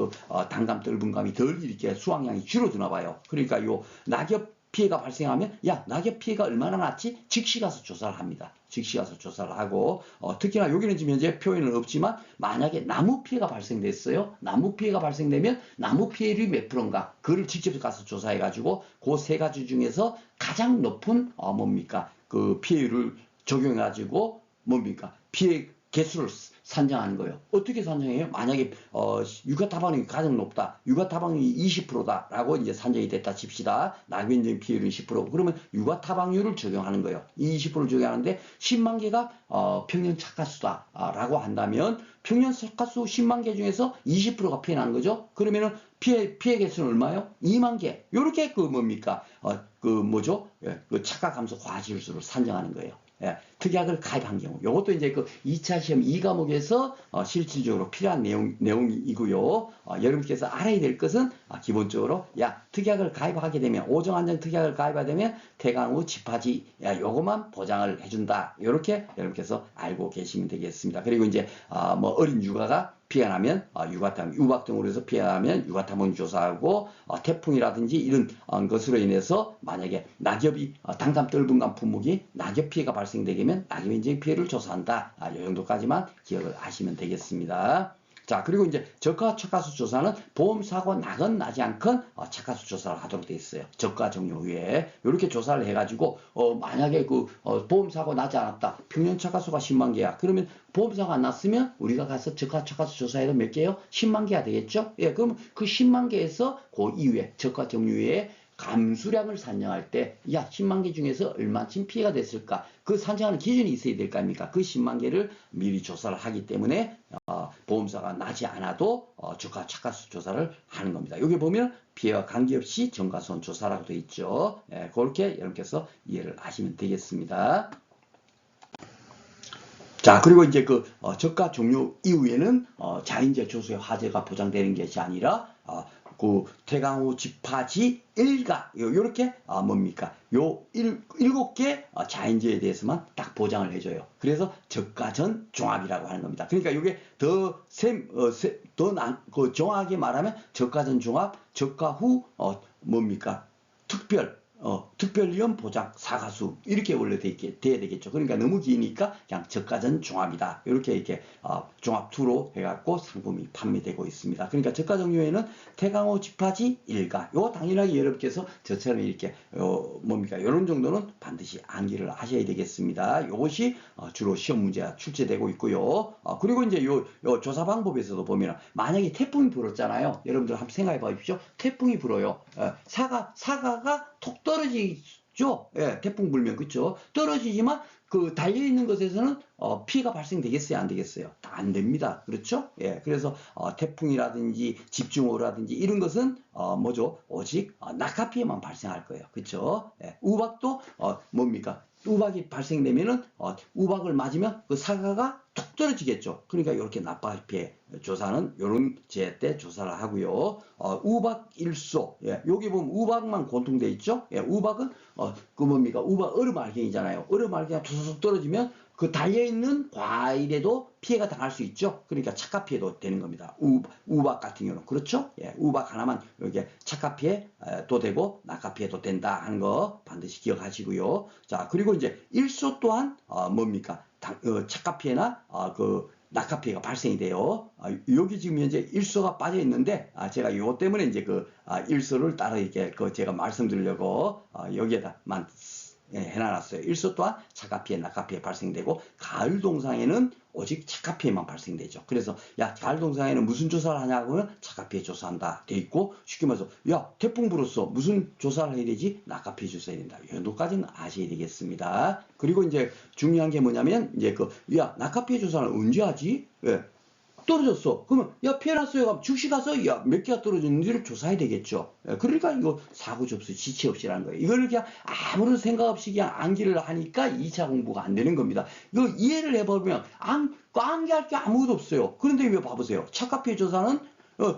단감 떫은감이 덜 이렇게 수확량이 줄어드나 봐요. 그러니까 요 낙엽 피해가 발생하면 야 낙엽 피해가 얼마나 났지? 즉시 가서 조사를 합니다. 즉시 가서 조사를 하고 특히나 여기는 지금 현재 표현은 없지만 만약에 나무 피해가 발생됐어요. 나무 피해가 발생되면 나무 피해율이 몇 프로인가 그걸 직접 가서 조사해 가지고 그 세 가지 중에서 가장 높은 뭡니까 그 피해율을 적용해 가지고 뭡니까 피해 개수를 산정하는 거예요. 어떻게 산정해요? 만약에 육아 타방률이 가장 높다. 육아 타방률이 20%다라고 이제 산정이 됐다 칩시다. 낙변적인 피해율은 10%. 그러면 육아 타방률을 적용하는 거예요. 이 20%를 적용하는데 10만 개가 평년 착가수다라고 한다면 평년 착가수 10만 개 중에서 20%가 피해 나는 거죠. 그러면은 피해 개수는 얼마요? 2만 개. 요렇게 그 뭡니까? 그 뭐죠? 예, 그 착가 감소 과실수를 산정하는 거예요. 예, 특약을 가입한 경우. 이것도 이제 그 2차 시험 2과목에서 실질적으로 필요한 내용이고요. 여러분께서 알아야 될 것은 기본적으로 특약을 가입하게 되면 오정안정 특약을 가입하게 되면 퇴강 후 집하지 요것만 보장을 해준다. 이렇게 여러분께서 알고 계시면 되겠습니다. 그리고 이제 뭐 어린 육아가 피해가 나면 유박 등으로 해서 피해가 나면 유가타본 조사하고 태풍이라든지 이런 것으로 인해서 만약에 낙엽이 당삼 떫은감 품목이 낙엽 피해가 발생되면 낙엽 인증 피해를 조사한다. 이 정도까지만 기억을 하시면 되겠습니다. 자, 그리고 이제 저가 착가수 조사는 보험 사고 나건 나지 않건 착가수 조사를 하도록 되어 있어요. 저가 종료 후에 이렇게 조사를 해가지고 만약에 그 보험 사고 나지 않았다. 평년 착가수가 10만 개야. 그러면 보험 사고 안 났으면 우리가 가서 저가 착가수 조사해도 몇 개요? 10만 개가 되겠죠? 예, 그럼 그 10만 개에서 그 이후에 저가 종료 후에 감수량을 산정할 때, 10만 개 중에서 얼마쯤 피해가 됐을까? 그 산정하는 기준이 있어야 될 거 아닙니까? 그 10만 개를 미리 조사를 하기 때문에, 보험사가 나지 않아도, 저가 착가수 조사를 하는 겁니다. 여기 보면 피해와 관계없이 정가손 조사라고 되어 있죠. 예, 그렇게 여러분께서 이해를 하시면 되겠습니다. 자, 그리고 이제 그 저가 종료 이후에는 자인재 조수의 화재가 보장되는 것이 아니라 그 퇴강 후 집하지 일가 요렇게 뭡니까? 요 7개 자인재에 대해서만 딱 보장을 해줘요. 그래서 저가 전 종합이라고 하는 겁니다. 그러니까 이게 그 정확하게 말하면 저가 전 종합, 저가 후 뭡니까? 특별위험 보장 사가수 이렇게 원래 돼야 되겠죠. 그러니까 너무 기니까 그냥 저가전 종합이다. 이렇게 종합 2로 해갖고 상품이 판매되고 있습니다. 그러니까 저가 종류에는 태강호 집하지 일가. 요 당연하게 여러분께서 저처럼 이렇게 뭡니까? 이런 정도는 반드시 암기를 하셔야 되겠습니다. 요것이 주로 시험 문제가 출제되고 있고요. 그리고 이제 요 조사 방법에서도 보면 만약에 태풍이 불었잖아요. 여러분들 한번 생각해 보십시오. 태풍이 불어요. 사과가 톡 떨어지죠. 예, 태풍 불면 그렇죠. 떨어지지만 그 달려 있는 것에서는 피해가 발생되겠어요, 안 되겠어요? 안 됩니다. 그렇죠? 예, 그래서 태풍이라든지 집중호우라든지 이런 것은 뭐죠? 오직 낙하 피해만 발생할 거예요. 그렇죠? 예, 우박도 뭡니까? 우박이 발생되면은 우박을 맞으면 그 사과가 툭 떨어지겠죠. 그러니까 이렇게 낙하 피해 조사는 이런 제 때 조사를 하고요. 우박 일소, 예, 여기 보면 우박만 권통돼 있죠. 예, 우박은 그 뭡니까? 우박 얼음알갱이잖아요. 얼음알갱이가 툭툭 떨어지면 그 달려있는 과일에도 피해가 당할 수 있죠. 그러니까 착가 피해도 되는 겁니다. 우박 같은 경우는. 그렇죠? 예, 우박 하나만 이렇게 착가 피해도 되고 낙하 피해도 된다 하는 거 반드시 기억하시고요. 자, 그리고 이제 일소 또한 뭡니까? 착가 피해나 그 낙하 피해가 발생이 돼요. 여기 지금 현재 일소가 빠져 있는데 제가 이거 때문에 이제 그 일소를 따로 이렇게 제가 말씀드리려고 여기에다만 해놔놨어요. 일소 또한 착가 피해, 낙하 피해 발생되고 가을 동상에는 오직 착가 피해만 발생되죠. 그래서 가을 동상에는 무슨 조사를 하냐고는 착가 피해 조사한다 돼 있고 쉽게 말해서 태풍 불었어 무슨 조사를 해야 되지? 낙하 피해 조사해야 된다. 이 정도까지는 아셔야 되겠습니다. 그리고 이제 중요한 게 뭐냐면 이제 낙하 피해 조사는 언제 하지? 예. 떨어졌어. 그러면 피해 났어요. 즉시 가서 몇 개가 떨어졌는지를 조사해야 되겠죠. 그러니까 이거 사고 접수 지체 없이라는 거예요. 이걸 그냥 아무런 생각 없이 그냥 암기를 하니까 2차 공부가 안 되는 겁니다. 이거 이해를 해보면 암기할 게 아무것도 없어요. 그런데 왜 봐보세요. 착가 피해 조사는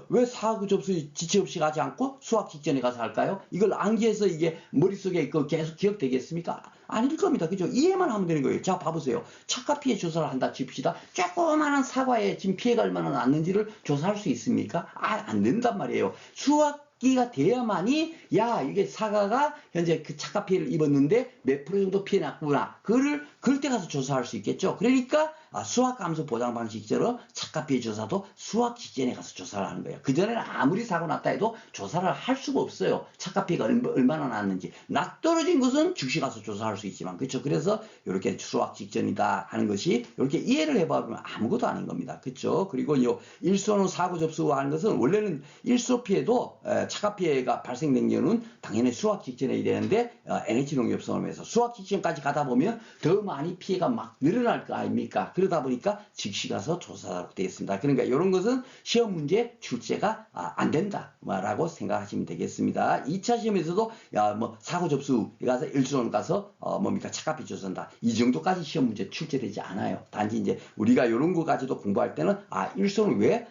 왜 사고 접수 지체 없이 가지 않고 수학 직전에 가서 할까요? 이걸 암기해서 이게 머릿속에 계속 기억되겠습니까? 아닐 겁니다. 그죠? 이해만 하면 되는 거예요. 자, 봐보세요. 착가 피해 조사를 한다 칩시다. 조그마한 사과에 지금 피해가 얼마나 났는지를 조사할 수 있습니까? 안 된단 말이에요. 수학 기가 돼야만이 야 이게 사과가 현재 그 착각 피해를 입었는데 몇 프로 정도 피해 났구나 그럴 때 가서 조사할 수 있겠죠. 그러니까 수확 감소 보장 방식처럼 착각 피해 조사도 수확 직전에 가서 조사를 하는 거예요. 그전에는 아무리 사고 났다 해도 조사를 할 수가 없어요. 착각 피해가 얼마나 났는지. 낙 떨어진 것은 즉시 가서 조사할 수 있지만 그렇죠. 그래서 이렇게 수확 직전이다 하는 것이 이렇게 이해를 해봐보면 아무것도 아닌 겁니다. 그렇죠. 그리고 요 일손으로 사고 접수하는 것은 원래는 일소 피해도 착각 피해가 발생된 경우는 당연히 수확 직전에 되는데 NH농협성에서 수확 직전까지 가다 보면 더 많이 피해가 막 늘어날 거 아닙니까? 그러다 보니까 즉시 가서 조사하도록 되어 있습니다. 그러니까 이런 것은 시험 문제 출제가 안 된다라고 생각하시면 되겠습니다. 2차 시험에서도 뭐 사고 접수 가서 일수론 가서 뭡니까 착각 피해 조사한다. 이 정도까지 시험 문제 출제되지 않아요. 단지 이제 우리가 이런 거까지도 공부할 때는 일수론 왜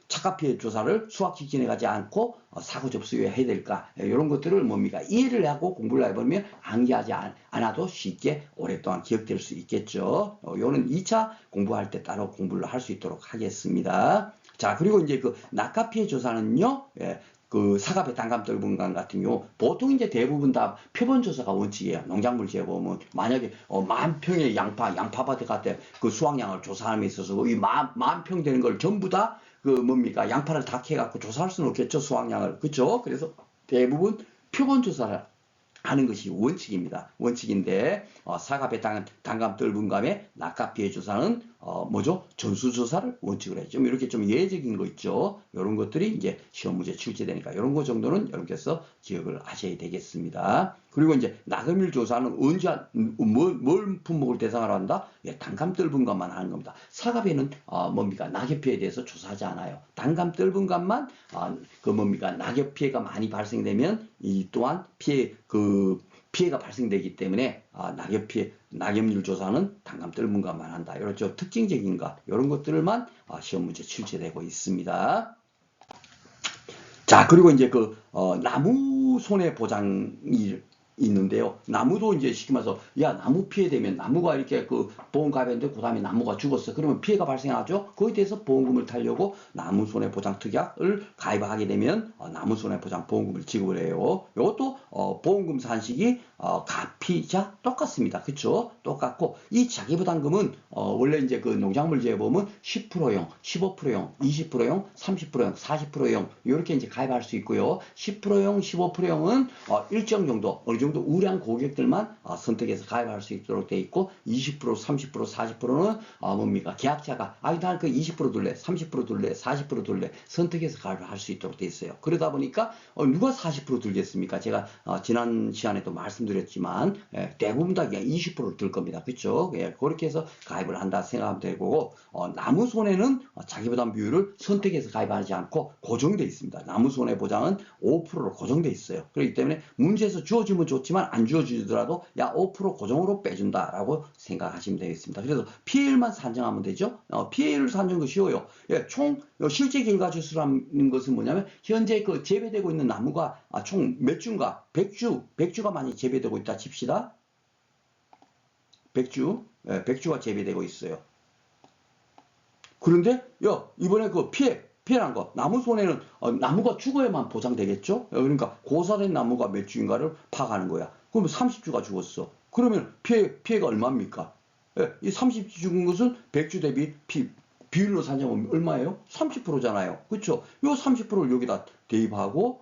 착각 피해 조사를 수학 직전에 가지 않고 사고 접수에 해야 될까 이런 것들을 뭡니까 이해를 하고 공부를 해보면 암기하지 않아도 쉽게 오랫동안 기억될 수 있겠죠. 요는 2차 공부할 때 따로 공부를 할 수 있도록 하겠습니다. 자 그리고 이제 그 낙하 피해 조사는요. 그 사과배 단감떨 분간 같은 경우 보통 이제 대부분 다 표본 조사가 원칙이에요. 농작물 재보면 만약에 만 평의 양파밭에 갔을 때 그 수확량을 조사함에 있어서 이 만 평 되는 걸 전부 다 그 뭡니까 양파를 다 캐갖고 조사할 수는 없겠죠 수확량을 그렇죠. 그래서 대부분 표본 조사를 하는 것이 원칙입니다. 원칙인데 사과배 단감떨 분감의 낙하 피해 조사는 뭐죠? 전수조사를 원칙으로 해요. 좀 이렇게 좀 예외적인 거 있죠. 이런 것들이 이제 시험 문제 출제되니까 이런 거 정도는 여러분께서 기억을 하셔야 되겠습니다. 그리고 이제 낙엽률 조사는 언제 뭘 품목을 대상으로 한다? 예, 단감떨 분감만 하는 겁니다. 사과배는 뭡니까 낙엽 피해에 대해서 조사하지 않아요. 단감떨 분감만 그 뭡니까 낙엽 피해가 많이 발생되면 이 또한 피해가 발생되기 때문에 낙엽률 조사는 단감떨 분감만 한다. 이런 좀 특징적인 것 이런 것들만 시험 문제 출제되고 있습니다. 자 그리고 이제 그 나무 손해 보장이 있는데요. 나무도 이제 쉽게 말해서 야 나무 피해되면 나무가 이렇게 그 보험 가입했는데 그 다음에 나무가 죽었어. 그러면 피해가 발생하죠. 거기에 대해서 보험금을 타려고 나무 손해 보장 특약을 가입하게 되면 나무 손해 보장 보험금을 지급을 해요. 이것도 보험금 산식이 가피자 똑같습니다. 그쵸? 똑같고 이 자기부담금은 원래 이제 그 농작물 재보험은 10%용, 15%용, 20%용, 30%용, 40%용 이렇게 이제 가입할 수 있고요. 10%용, 15%용은 일정 정도 어느 정도 우량 고객들만 선택해서 가입할 수 있도록 돼 있고 20%, 30%, 40%는 뭡니까? 계약자가 나는 그 20% 둘래, 30% 둘래, 40% 둘래 선택해서 가입을 할 수 있도록 돼 있어요. 그러다 보니까 누가 40% 들겠습니까? 제가 지난 시간에도 말씀드렸지만 대부분 다 그냥 20%를 들 겁니다. 그렇죠? 그렇게 해서 가입을 한다 생각하면 되고 나무 손해는 자기부담 비율을 선택해서 가입하지 않고 고정돼 있습니다. 나무 손해 보장은 5%로 고정돼 있어요. 그렇기 때문에 문제에서 주어지면 좋지만 안 주어지더라도 야 5% 고정으로 빼준다라고 생각하시면 되겠습니다. 그래서 피해율만 산정하면 되죠. 피해율 산정도 쉬워요. 총 실제 결과 지수라는 것은 뭐냐면 현재 그 재배되고 있는 나무가 총 몇 주인가 100주가 많이 재배되고 있다 칩시다. 100주가 재배되고 있어요. 그런데 이번에 그 피해난 거 나무 손해는 나무가 죽어야만 보장되겠죠. 그러니까 고사된 나무가 몇 주인가를 파악하는 거야. 그러면 30주가 죽었어. 그러면 피해가 얼마입니까? 이 30주 죽은 것은 100주 대비 비율로 산정하면 얼마예요? 30%잖아요. 그렇죠? 요 30%를 여기다 대입하고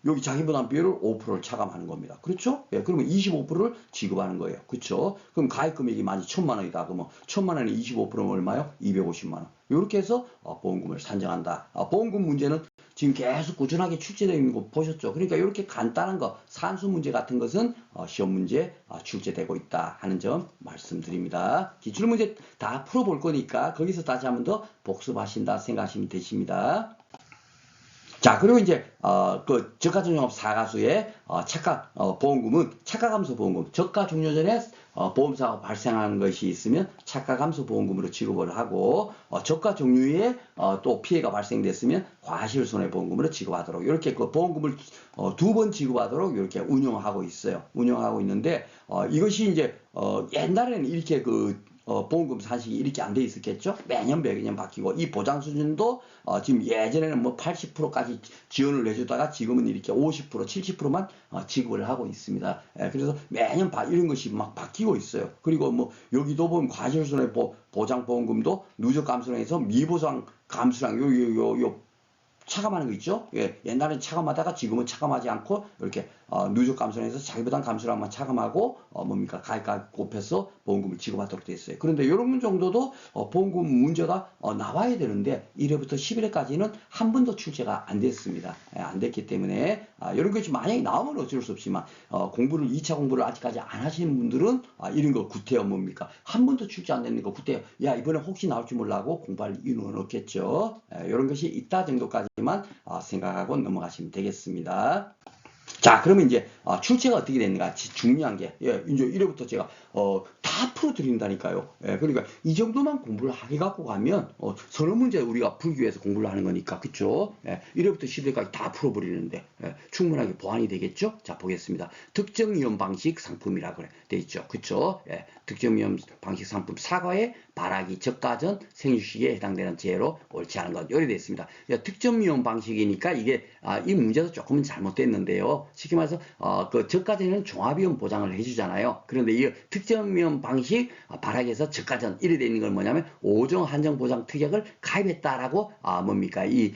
여기 자기부담 비율을 5%를 차감하는 겁니다. 그렇죠? 그러면 25%를 지급하는 거예요. 그렇죠? 그럼 가입 금액이 만약 1,000만 원이다. 그러면 1,000만 원에 25%면 얼마요? 250만 원. 이렇게 해서 보험금을 산정한다. 보험금 문제는 지금 계속 꾸준하게 출제되어 있는 거 보셨죠? 그러니까 이렇게 간단한 거, 산수 문제 같은 것은 시험 문제 출제되고 있다 하는 점 말씀드립니다. 기출 문제 다 풀어볼 거니까 거기서 다시 한 번 더 복습하신다 생각하시면 되십니다. 자, 그리고 이제, 그, 저가종용업 사가수의, 보험금은 착가감소 보험금, 저가 종료 전에, 보험사가 발생하는 것이 있으면 착가감소 보험금으로 지급을 하고, 저가 종류에, 또 피해가 발생됐으면 과실손해보험금으로 지급하도록, 이렇게 그 보험금을, 2번 지급하도록 이렇게 운영하고 있어요. 운영하고 있는데, 이것이 이제, 옛날에는 이렇게 보험금 산식이 이렇게 안 돼 있었겠죠? 매년 바뀌고 이 보장 수준도 지금 예전에는 뭐 80%까지 지원을 해주다가 지금은 이렇게 50%, 70%만 지급을 하고 있습니다. 그래서 매년 이런 것이 막 바뀌고 있어요. 그리고 뭐 여기도 보면 과실손해 보장 보험금도 누적 감소량에서 미보장 감소량 요 차감하는 거 있죠? 예, 옛날엔 차감하다가 지금은 차감하지 않고 이렇게 누적 감소해서 자기부담 감소량만 차감하고 뭡니까 가입가 곱해서 보험금을 지급하도록 되어 있어요. 그런데 이런 정도도 보험금 문제가 나와야 되는데 1회부터 11회까지는 한 번도 출제가 안 됐습니다. 예, 안 됐기 때문에 이런 것이 만약에 나오면 어쩔 수 없지만 공부를 2차 공부를 아직까지 안 하시는 분들은 이런 거 구태여 뭡니까 한 번도 출제 안 되는 거 구태여 야 이번에 혹시 나올지 몰라고 공부할 이유는 없겠죠. 이런 것이 있다 정도까지만 생각하고 넘어가시면 되겠습니다. 자, 그러면 이제 출제가 어떻게 됐는가 중요한 게 이제 1회부터 제가 다 풀어드린다니까요. 그러니까 이 정도만 공부를 해갖고 가면 서너 문제 우리가 풀기 위해서 공부를 하는 거니까 그쵸? 1회부터 10회까지 다 풀어버리는데 충분하게 보완이 되겠죠? 자, 보겠습니다. 특정 위험 방식 상품이라 그래 돼 있죠, 그쵸? 특정 위험 방식 상품 사과에 발화기 저가전 생유시기에 해당되는 재해로 옳지 않은 것 요리 되어 있습니다. 특정 위험 방식이니까 이게 이 문제도 조금은 잘못됐는데요. 쉽게 말해서 그 저가전에는 종합위험 보장을 해주잖아요. 그런데 이 특정 위험 방식 발화기에서 저가전 이래 되어 있는 건 뭐냐면 오종 한정 보장 특약을 가입했다라고 뭡니까 이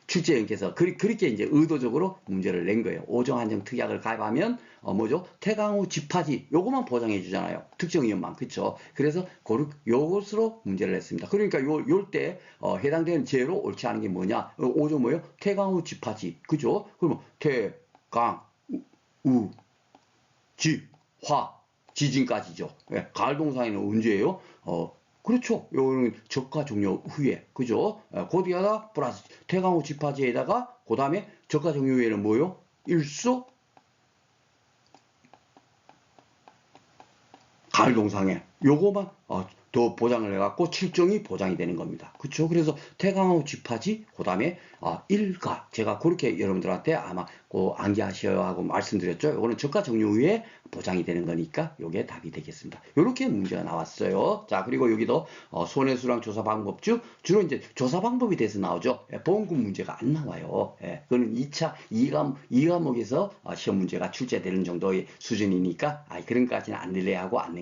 출제위원께서 그렇게 이제 의도적으로 문제를 낸 거예요. 오종 한정 특약을 가입하면 뭐죠? 퇴강 후 집하지 요거만 보장해 주잖아요. 특정 위험만 그쵸? 그래서 요것으로 문제를 냈습니다. 그러니까 요때 해당되는 재해로 옳지 않은 게 뭐냐? 오종 뭐예요? 퇴강 후 집하지 그죠? 그러면 퇴강 우 집 화 지진까지죠. 가을 동사에는 언제예요? 그렇죠. 요거는 적가 종료 후에 그죠? 거기다가 플러스 퇴강 후 집하지에다가 그 다음에 적가 종료 후에는 뭐요? 일소 가을 동상에 요거만 더 보장을 해갖고 칠정이 보장이 되는 겁니다. 그렇죠? 그래서 태강호 집하지 그다음에 일가 제가 그렇게 여러분들한테 아마 암기하셔야 하고 말씀드렸죠. 요거는 저가 종료 후에 보장이 되는 거니까 요게 답이 되겠습니다. 요렇게 문제가 나왔어요. 자 그리고 여기도 손해수량 조사 방법 중 주로 이제 조사 방법에 대해서 나오죠. 보험금 문제가 안 나와요. 그거는 2차 2과목에서 시험 문제가 출제되는 정도의 수준이니까 그런 까지는 안 낼래야 하고 안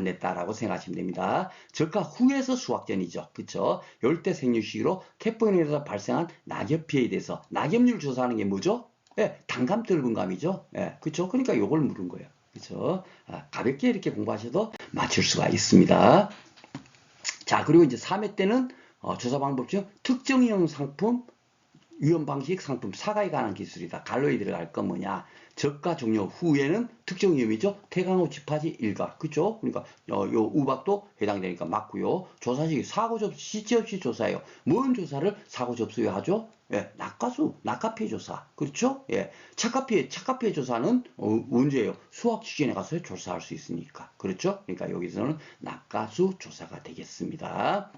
냈다라고 생각하시면 됩니다. 저가 후에서 수확전이죠. 그쵸? 열대 생유시기로 태풍에 의해서 발생한 낙엽 피해에 대해서 낙엽률 조사하는 게 뭐죠? 단감 뜰분감이죠. 그쵸? 그러니까 요걸 물은 거예요. 그쵸? 가볍게 이렇게 공부하셔도 맞출 수가 있습니다. 자, 그리고 이제 3회 때는 조사 방법 중 특정형 상품 위험 방식 상품 사과에 관한 기술이다. 갈로에 들어갈 건 뭐냐? 저가 종료 후에는 특정 위험이죠. 퇴강 후 집하지 일가. 그죠? 그러니까 요 우박도 해당되니까 맞고요. 조사 시기 사고 접수 시체 없이 조사해요. 뭔 조사를 사고 접수에 하죠? 낙가수, 낙가피해 조사. 그렇죠? 착가피해 조사는 언제예요? 수학 시즌에 가서 조사할 수 있으니까. 그렇죠? 그러니까 여기서는 낙가수 조사가 되겠습니다.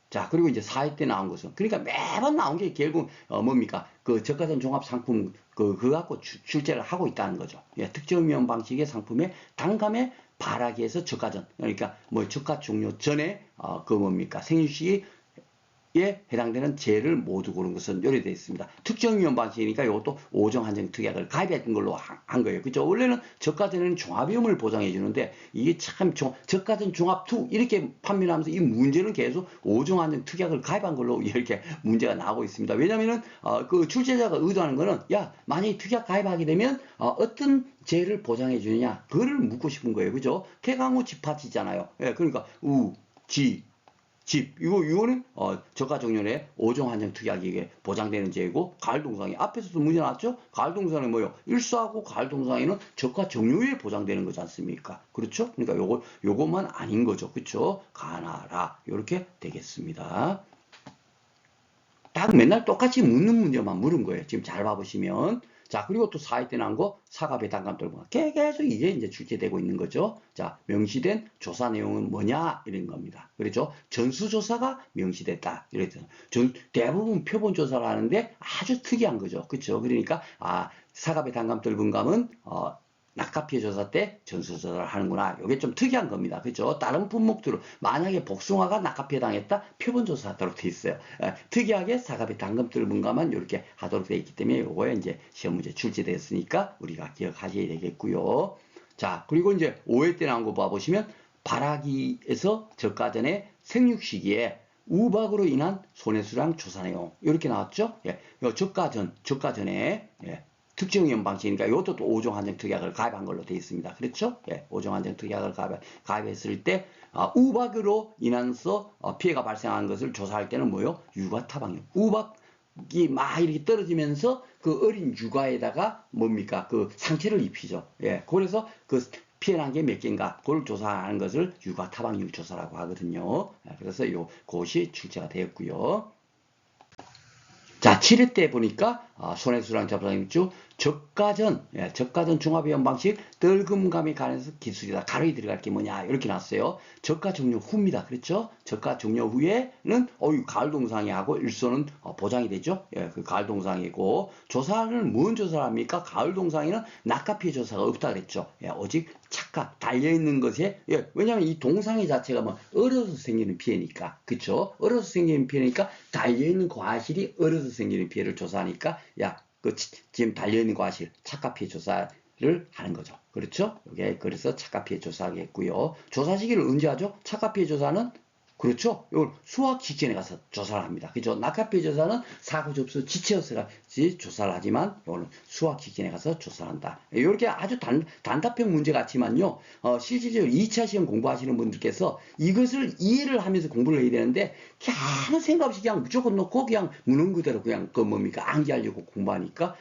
자, 그리고 이제 4회 때 나온 것은, 그러니까 매번 나온 게 결국, 뭡니까? 그 저가전 종합 상품, 그거 갖고 출제를 하고 있다는 거죠. 특정 위험 방식의 상품에 단감에 발하기에서 저가전, 그러니까 뭐 저가 종료 전에, 그 뭡니까? 생유시 에 해당되는 재를 모두 고른 것은 요리되어 있습니다. 특정 위험 방식이니까 이것도 오정 한정 특약을 가입했던 걸로 한 거예요. 그죠? 원래는 저가전에는 종합위험을 보장해 주는데 이게 참 저가전 종합2 이렇게 판매를 하면서 이 문제는 계속 오정 한정 특약을 가입한 걸로 이렇게 문제가 나오고 있습니다. 왜냐면은 그 출제자가 의도하는 거는 야 만약에 특약 가입하게 되면 어떤 재를 보장해 주느냐 그거를 묻고 싶은 거예요. 그죠? 퇴강 후 집합지잖아요. 그러니까 이거는 저가 정년에 오종 한정 특약이 이게 보장되는 제이고 가을 동상이 앞에서도 문제 나왔죠? 가을 동상은 뭐요? 일수하고 가을 동상에는 저가 종료에 보장되는 거지 않습니까? 그렇죠? 그러니까 요것만 아닌 거죠. 그렇죠? 가나라 이렇게 되겠습니다. 딱 맨날 똑같이 묻는 문제만 물은 거예요. 지금 잘 봐보시면. 자, 그리고 또 4회 때 나온 거 사과배 단감 돌고 계속 이제 출제되고 있는 거죠. 자, 명시된 조사 내용은 뭐냐 이런 겁니다. 그렇죠? 전수조사가 명시됐다. 이랬죠. 대부분 표본 조사를 하는데 아주 특이한 거죠. 그렇죠? 그러니까 사과배 단감 돌분감은 낙하 피해 조사 때 전수 조사를 하는구나. 이게 좀 특이한 겁니다. 그죠? 다른 품목들은 만약에 복숭아가 낙하 피해 당했다, 표본 조사하도록 돼 있어요. 특이하게 사과비 당금들분과만 이렇게 하도록 돼 있기 때문에 요거에 이제 시험 문제 출제됐으니까 우리가 기억하셔야 되겠고요. 자, 그리고 이제 5회 때 나온 거 봐보시면 발아기에서 저가 전에 생육 시기에 우박으로 인한 손해수량 조사 내용 이렇게 나왔죠. 예, 요 저가전에 예, 특정 위험 방식이니까 이것도 또 5종 한정 특약을 가입한 걸로 되어 있습니다. 그렇죠? 예, 5종 한정 특약을 가입했을 때 우박으로 인해서 피해가 발생한 것을 조사할 때는 뭐요? 육아 타방용. 우박이 막 이렇게 떨어지면서 그 어린 육아에다가 뭡니까? 그 상처를 입히죠. 예, 그래서 그 피해 난 게 몇 개인가 그걸 조사하는 것을 육아 타방육 조사라고 하거든요. 그래서 그것이 출제가 되었고요. 자, 7회 때 보니까 손해수량 접상입주 저가전 종합위험 방식 덜금감에 관해서 기술이다. 가로에 들어갈 게 뭐냐 이렇게 나왔어요. 저가 종료 후입니다. 그렇죠? 저가 종료 후에는 가을 동상이 하고 일소는 보장이 되죠. 예, 그 가을 동상이고 조사는 뭔 조사를 합니까? 가을 동상에는 낙하 피해 조사가 없다 그랬죠. 예, 오직 착각 달려 있는 것에 왜냐하면 이 동상이 자체가 뭐 얼어서 생기는 피해니까 그렇죠? 얼어서 생기는 피해니까 달려 있는 과실이 얼어서 생기는 피해를 조사하니까 지금 달려있는 과실, 착각 피해 조사를 하는 거죠. 그렇죠? 이게 그래서 착각 피해 조사하겠고요. 조사 시기를 언제 하죠? 착각 피해 조사는 그렇죠? 이걸 수확 직전에 가서 조사를 합니다. 그죠? 낙하 피해 조사는 사고 접수 지체여서까지 조사를 하지만 이거는 수확 직전에 가서 조사를 한다. 이렇게 아주 단답형 문제 같지만요. 실질적으로 2차 시험 공부하시는 분들께서 이것을 이해를 하면서 공부를 해야 되는데 아무 생각 없이 그냥 무조건 놓고 그냥 무는 그대로 그냥 그 뭡니까 암기하려고 공부하니까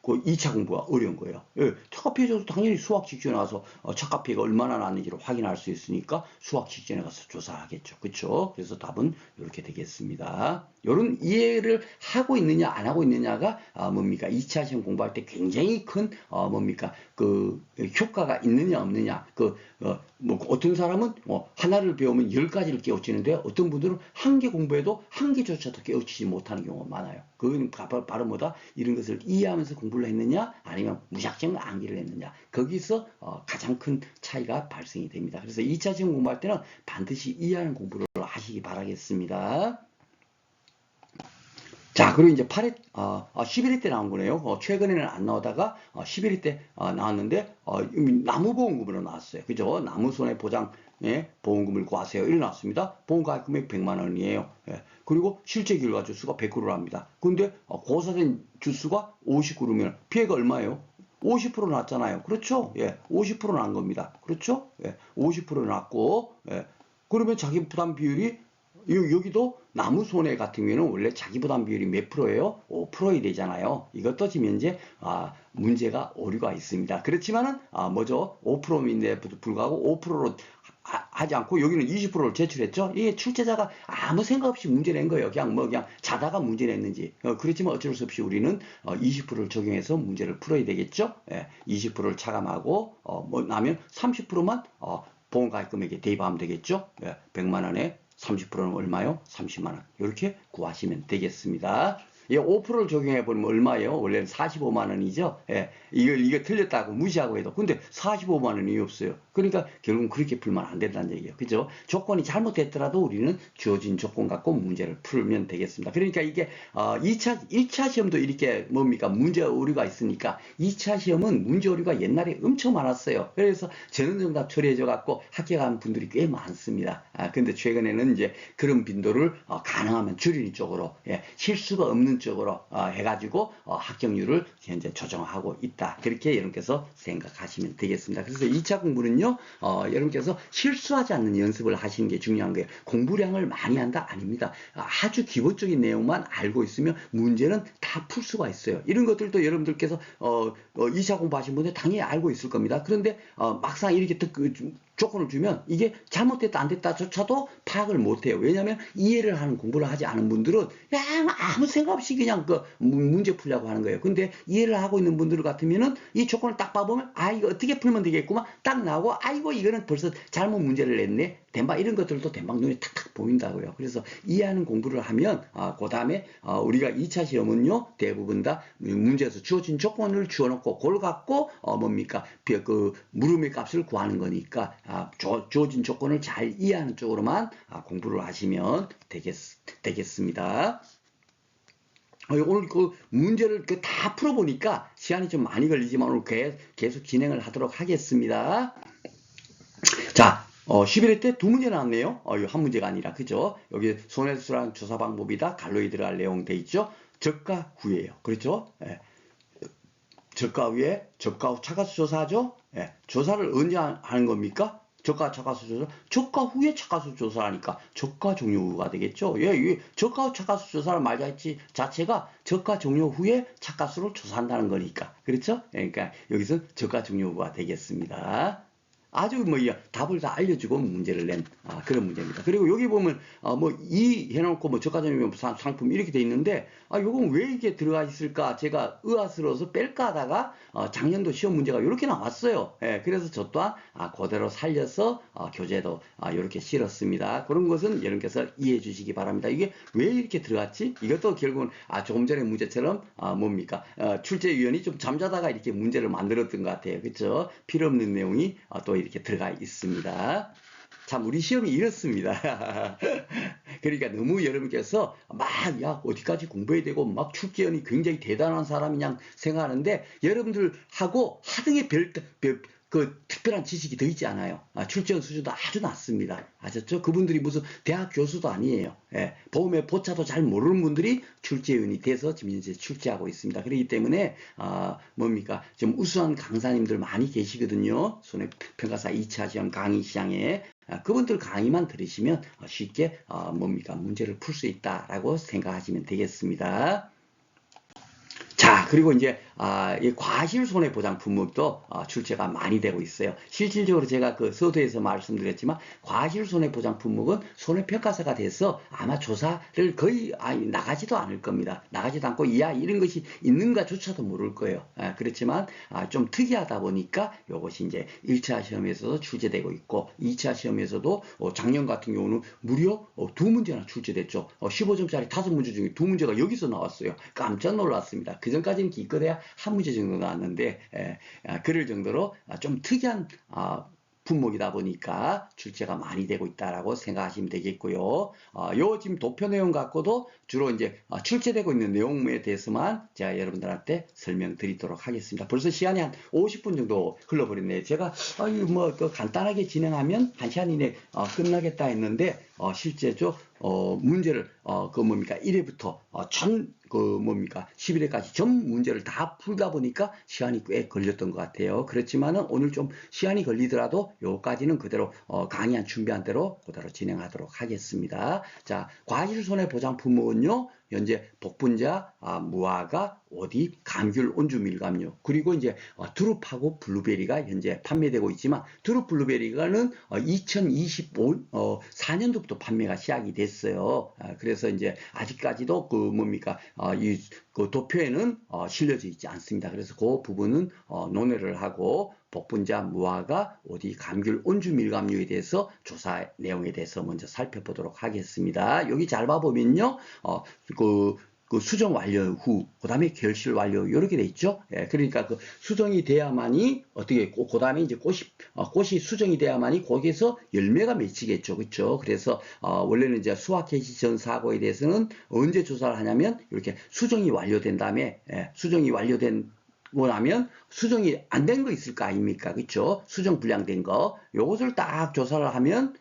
그 2차 공부가 어려운 거예요. 예, 착각 피해자도 당연히 수학 직전에 가서 착각 피해가 얼마나 났는지를 확인할 수 있으니까 수학 직전에 가서 조사하겠죠. 그렇죠? 그래서 답은 이렇게 되겠습니다. 이런 이해를 하고 있느냐 안 하고 있느냐가 뭡니까 2차 시험 공부할 때 굉장히 큰 뭡니까 그 효과가 있느냐 없느냐 뭐 어떤 사람은 하나를 배우면 10가지를 깨우치는데 어떤 분들은 한 개 공부해도 한 개조차도 깨우치지 못하는 경우가 많아요. 그건 바로 뭐다? 이런 것을 이해하면서 공부를 했느냐 아니면 무작정 암기를 했느냐 거기서 가장 큰 차이가 발생이 됩니다. 그래서 2차 시험 공부할 때는 반드시 이해하는 공부를 하시기 바라겠습니다. 자, 그리고 이제 11회 때 나온 거네요. 최근에는 안 나오다가 11회 때 나왔는데 나무보험금으로 나왔어요. 그죠? 나무손해보장 보험금을 구하세요. 이래 나왔습니다. 보험가입 금액 100만 원이에요. 예. 그리고 실제 결과 주수가 100%를 합니다. 근데 고사된 주수가 59%면 피해가 얼마예요? 50% 났잖아요. 그렇죠? 예. 50% 난 겁니다. 그렇죠? 예. 50% 났고, 예. 그러면 자기 부담 비율이 여기도 나무 손해 같은 경우에는 원래 자기 부담 비율이 몇 프로예요? 5%이 되잖아요. 이것도 지금 현재 문제가 오류가 있습니다. 그렇지만은 뭐죠? 5%인데 불구하고 5%로 하지 않고 여기는 20%를 제출했죠. 이게 출제자가 아무 생각 없이 문제 낸 거예요. 그냥 자다가 문제 냈는지. 그렇지만 어쩔 수 없이 우리는 20%를 적용해서 문제를 풀어야 되겠죠. 예, 20%를 차감하고 뭐 나면 30%만 보험가입 금액에 대입하면 되겠죠. 예, 100만 원에 30%는 얼마요? 30만 원. 이렇게 구하시면 되겠습니다. 5%를 적용해 보면 얼마예요? 원래는 45만 원이죠. 예, 이거 틀렸다고 무시하고 해도 근데 45만 원이 없어요. 그러니까 결국은 그렇게 풀면 안 된다는 얘기예요. 그죠? 조건이 잘못됐더라도 우리는 주어진 조건 갖고 문제를 풀면 되겠습니다. 그러니까 이게 1차 시험도 이렇게 뭡니까? 문제 오류가 있으니까 2차 시험은 문제 오류가 옛날에 엄청 많았어요. 그래서 전원정답 처리해줘 갖고 합격한 분들이 꽤 많습니다. 근데 최근에는 이제 그런 빈도를 가능하면 줄이는 쪽으로 실수가 없는 쪽으로 해가지고 합격률을 현재 조정하고 있다. 그렇게 여러분께서 생각하시면 되겠습니다. 그래서 2차 공부는요, 여러분께서 실수하지 않는 연습을 하시는 게 중요한 거예요. 공부량을 많이 한다? 아닙니다. 아주 기본적인 내용만 알고 있으면 문제는 다 풀 수가 있어요. 이런 것들도 여러분들께서 2차 공부하신 분들 당연히 알고 있을 겁니다. 그런데 막상 이렇게 조건을 주면 이게 잘못됐다 안 됐다조차도 파악을 못해요. 왜냐하면 이해를 하는 공부를 하지 않은 분들은 그냥 아무 생각 없이 그냥 그 문제 풀려고 하는 거예요. 근데 이해를 하고 있는 분들 같으면은 이 조건을 딱 봐보면 이거 어떻게 풀면 되겠구만 딱 나오고 이거는 벌써 잘못 문제를 냈네 대박 이런 것들도 대박 눈에 탁탁 보인다고요. 그래서 이해하는 공부를 하면 그 다음에 우리가 2차 시험은요 대부분 다 문제에서 주어진 조건을 주어놓고 그걸 갖고 뭡니까 그 물음의 값을 구하는 거니까 주어진 조건을 잘 이해하는 쪽으로만 공부를 하시면 되겠습니다. 오늘 그 문제를 다 풀어보니까 시간이 좀 많이 걸리지만 오늘 계속 진행을 하도록 하겠습니다. 자, 11회 때 두 문제 나왔네요. 한 문제가 아니라, 그죠? 여기 손해수란 조사 방법이다. 갈로에 들어갈 내용 돼 있죠? 저가 후예요. 그렇죠? 예. 저가 후에, 저가 후 차가수 조사하죠? 예. 조사를 언제 하는 겁니까? 저가 차가수 조사, 저가 후에 차가수 조사하니까 저가 종료 후가 되겠죠. 예, 저가 후 차가수 조사를 말 자체가 저가 종료 후에 차가수를 조사한다는 거니까. 그렇죠? 그러니까 여기서 저가 종료 후가 되겠습니다. 아주 뭐 답을 다 알려주고 문제를 낸 그런 문제입니다. 그리고 여기 보면 뭐 이 해놓고 뭐 저가전용 상품 이렇게 돼 있는데 요건 왜 이게 들어가 있을까 제가 의아스러워서 뺄까 하다가 작년도 시험 문제가 이렇게 나왔어요. 예, 그래서 저 또한 그대로 살려서 교재도 이렇게 실었습니다. 그런 것은 여러분께서 이해해 주시기 바랍니다. 이게 왜 이렇게 들어갔지? 이것도 결국은 조금 전에 문제처럼 뭡니까 출제위원이 좀 잠자다가 이렇게 문제를 만들었던 것 같아요. 그렇죠? 필요 없는 내용이 또 이렇게 들어가 있습니다. 참 우리 시험이 이렇습니다. 그러니까 너무 여러분께서 야 어디까지 공부해야 되고 막 출제원이 굉장히 대단한 사람이냐 생각하는데 여러분들하고 하등의 그 특별한 지식이 더 있지 않아요. 출제원 수준도 아주 낮습니다. 아셨죠? 그분들이 무슨 대학 교수도 아니에요. 예, 보험의 보차도 잘 모르는 분들이 출제위원이 돼서 지금 이제 출제하고 있습니다. 그렇기 때문에 뭡니까 좀 우수한 강사님들 많이 계시거든요. 손해평가사 2차 시험 강의 시장에 그분들 강의만 들으시면 쉽게 뭡니까 문제를 풀 수 있다라고 생각하시면 되겠습니다. 자, 그리고 이제 이 과실 손해보장 품목도 출제가 많이 되고 있어요. 실질적으로 제가 그 서두에서 말씀드렸지만 과실 손해보장 품목은 손해평가사가 돼서 아마 조사를 거의 나가지도 않을 겁니다. 나가지도 않고 이런 것이 있는가조차도 모를 거예요. 그렇지만 좀 특이하다 보니까 이것이 이제 1차 시험에서도 출제되고 있고 2차 시험에서도 작년 같은 경우는 무려 두 문제나 출제됐죠. 15점짜리 5문제 중에 두 문제가 여기서 나왔어요. 깜짝 놀랐습니다. 그 전까지는 기껏해야 한 문제 정도 나왔는데 그럴 정도로 좀 특이한 품목이다 보니까 출제가 많이 되고 있다라고 생각하시면 되겠고요. 요 지금 도표 내용 갖고도 주로 이제 출제되고 있는 내용에 대해서만 제가 여러분들한테 설명드리도록 하겠습니다. 벌써 시간이 한 50분 정도 흘러버렸네요. 제가 뭐 간단하게 진행하면 1시간 이내 끝나겠다 했는데 실제죠. 문제를 그 뭡니까 1회부터 그 뭡니까 11회까지 전 문제를 다 풀다 보니까 시간이 꽤 걸렸던 것 같아요. 그렇지만은 오늘 좀 시간이 걸리더라도 요까지는 그대로 강의한 준비한 대로 그대로 진행하도록 하겠습니다. 자, 과실손해보장 품목은요 현재 복분자, 무화과, 오디, 감귤, 온주 밀감류 그리고 이제 두릅하고 블루베리가 현재 판매되고 있지만 두릅 블루베리가는 2025 4년도부터 판매가 시작이 됐어요. 그래서 이제 아직까지도 그 뭡니까 그 도표에는 실려져 있지 않습니다. 그래서 그 부분은 논의를 하고 복분자, 무화과, 오디, 감귤, 온주 밀감류에 대해서 조사 내용에 대해서 먼저 살펴보도록 하겠습니다. 여기 잘 봐보면요, 그 수정 완료 후, 그 다음에 결실 완료, 이렇게 돼 있죠. 예, 그러니까 그 수정이 돼야만이, 어떻게, 그 다음에 이제 꽃이 수정이 돼야만이 거기에서 열매가 맺히겠죠. 그쵸. 그래서, 원래는 이제 수확 개시 전 사고에 대해서는 언제 조사를 하냐면, 이렇게 수정이 완료된 다음에, 수정이 완료된 나면 수정이 안 된 거 있을 거 아닙니까? 그쵸? 수정 불량된 거. 요것을 딱 조사를 하면,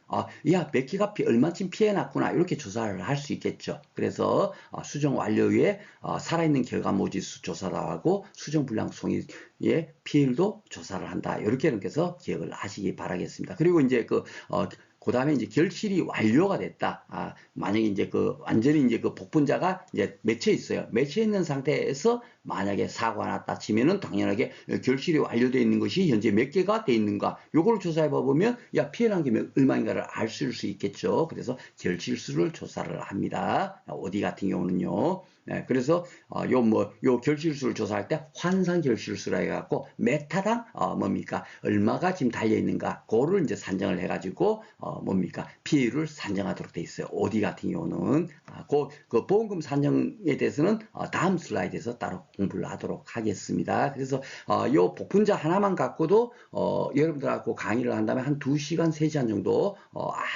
야, 몇 개가 얼마쯤 피해났구나. 이렇게 조사를 할 수 있겠죠. 그래서, 수정 완료 후에, 살아있는 결과 모지수 조사를 하고, 수정 불량 송이의 피해율도 조사를 한다. 이렇게 해서 기억을 하시기 바라겠습니다. 그리고 이제 그 다음에 이제 결실이 완료가 됐다. 만약에 이제 완전히 이제 복분자가 이제 맺혀 있어요. 맺혀 있는 상태에서 만약에 사고가 났다 치면은 당연하게 결실이 완료되어 있는 것이 현재 몇 개가 돼 있는가 요걸 조사해 보면 야 피해난 게 얼마인가를 알 수 있겠죠. 그래서 결실수를 조사를 합니다. 어디 같은 경우는요. 네, 그래서 요 결실수를 조사할 때 환산 결실수라 해갖고 메타당 뭡니까 얼마가 지금 달려 있는가 그거를 이제 산정을 해가지고 뭡니까 피해율을 산정하도록 돼 있어요. 어디 같은 경우는 그 보험금 산정에 대해서는 다음 슬라이드에서 따로 공부를 하도록 하겠습니다. 그래서 요 복분자 하나만 갖고도 여러분들하고 강의를 한다면 한 2시간, 3시간 정도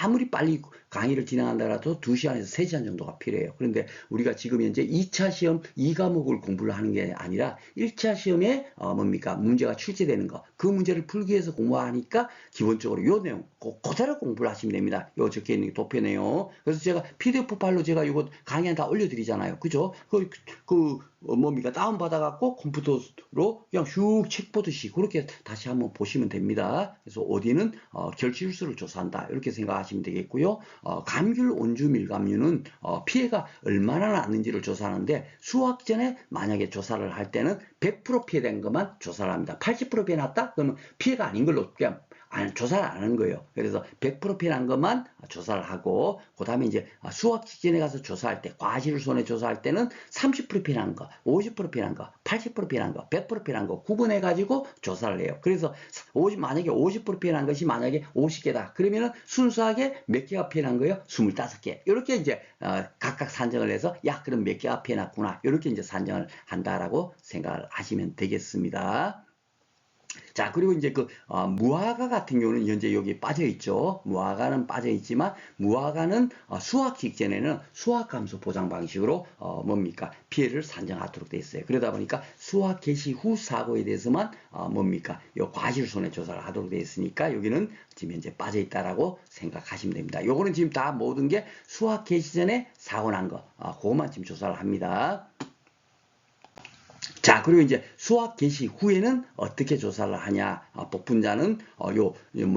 아무리 빨리 강의를 진행한다라도 2시간에서 3시간 정도가 필요해요. 그런데 우리가 지금 현재 2차 시험 2과목을 공부를 하는 게 아니라 1차 시험에 뭡니까 문제가 출제되는 거 그 문제를 풀기 위해서 공부하니까 기본적으로 요 내용 그대로 공부를 하시면 됩니다. 요 적혀 있는 도표 내용. 그래서 제가 PDF 파일로 제가 이거 강의에 다 올려드리잖아요. 그죠? 뭡니까 다운받아갖고 컴퓨터로 그냥 슉 책 보듯이 그렇게 다시 한번 보시면 됩니다. 그래서 어디는 결실수를 조사한다 이렇게 생각하시면 되겠고요. 감귤 온주 밀감류는 피해가 얼마나 났는지를 조사하는데 수확 전에 만약에 조사를 할 때는 100% 피해된 것만 조사를 합니다. 80% 피해 났다? 그러면 피해가 아닌 걸로 그냥 조사를 안 하는 거예요. 그래서 100% 피해난 것만 조사를 하고 그 다음에 이제 수확 직전에 가서 조사할 때 과실손해 조사할 때는 30% 피해난 거, 50% 피해난 거, 80% 피해난 거, 100% 피해난 거 구분해 가지고 조사를 해요. 그래서 만약에 50% 피해난 것이 만약에 50개다. 그러면은 순수하게 몇 개가 피해난 거예요? 25개. 이렇게 이제 각각 산정을 해서 야 그럼 몇 개가 피해났구나. 이렇게 이제 산정을 한다라고 생각을 하시면 되겠습니다. 자, 그리고 이제 무화과 같은 경우는 현재 여기 빠져 있죠. 무화과는 빠져 있지만 무화과는 수확 직전에는 수확 감소 보장 방식으로 뭡니까 피해를 산정하도록 돼 있어요. 그러다 보니까 수확 개시 후 사고에 대해서만 뭡니까 요 과실손해 조사를 하도록 돼 있으니까 여기는 지금 현재 빠져 있다라고 생각하시면 됩니다. 요거는 지금 다 모든 게 수확 개시 전에 사고 난 거, 그것만 지금 조사를 합니다. 자, 그리고 이제 수확 개시 후에는 어떻게 조사를 하냐? 복분자는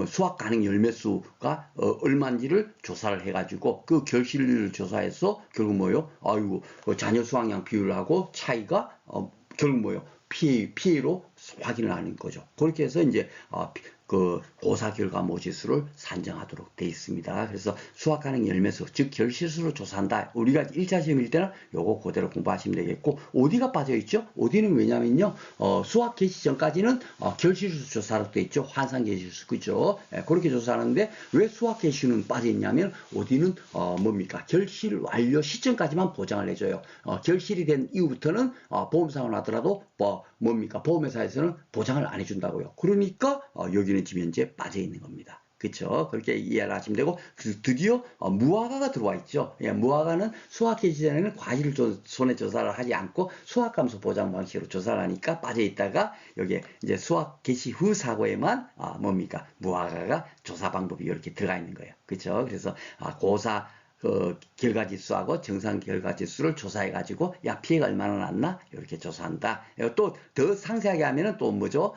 수확 가능 열매 수가 얼마인지를 조사를 해가지고 그 결실률을 조사해서 결국 뭐요? 아이고 자녀 수확량 비율하고 차이가 결국 뭐요? 피해로 확인을 하는 거죠. 그렇게 해서 이제 그 고사 결과 모지수를 산정하도록 되어 있습니다. 그래서 수확 가능 열매수, 즉 결실수를 조사한다. 우리가 1차 시험일 때는 요거 그대로 공부하시면 되겠고 어디가 빠져 있죠? 어디는 왜냐면요. 수확 개시 전까지는 결실수 조사로 되어 있죠. 환산 결실수 그죠? 그렇게 조사하는데 왜 수확 개시는 빠져 있냐면 어디는 뭡니까? 결실 완료 시점까지만 보장을 해줘요. 결실이 된 이후부터는 보험사고 나더라도 뭡니까? 보험회사에서는 보장을 안 해준다고요. 그러니까 여기는 지금 현재 빠져 있는 겁니다. 그렇죠? 그렇게 이해를 하시면 되고 드디어 무화과가 들어와 있죠. 무화과는 수확 개시 전에는 과실 손해 조사를 하지 않고 수확 감소 보장 방식으로 조사를 하니까 빠져 있다가 여기에 이제 수확 개시 후 사고에만 뭡니까? 무화과가 조사 방법이 이렇게 들어가 있는 거예요. 그렇죠? 그래서 고사 결과지수하고 정상 결과지수를 조사해가지고 야 피해가 얼마나 났나 이렇게 조사한다. 또 더 상세하게 하면은 또 뭐죠?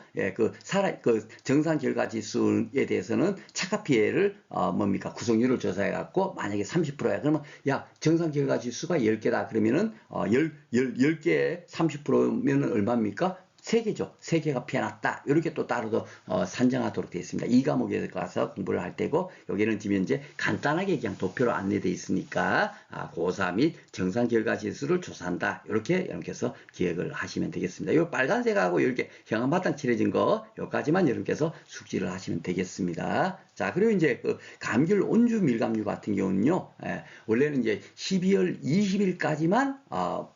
정상 결과지수에 대해서는 착각 피해를 뭡니까 구성률을 조사해갖고 만약에 30%야 그러면 야 정상 결과지수가 10개다 그러면은 10개에 30%면은 얼마입니까? 3개죠. 3개가 피해났다. 이렇게 또 따로 산정하도록 되어 있습니다. 이 과목에 가서 공부를 할 때고 여기는 지금 현재 간단하게 그냥 도표로 안내되어 있으니까 고사 및 정상 결과 지수를 조사한다. 이렇게 여러분께서 기억을 하시면 되겠습니다. 이 빨간색하고 이렇게 형광바탕 칠해진 거 여기까지만 여러분께서 숙지를 하시면 되겠습니다. 자, 그리고 이제 감귤 온주 밀감류 같은 경우는요, 원래는 이제 12월 20일까지만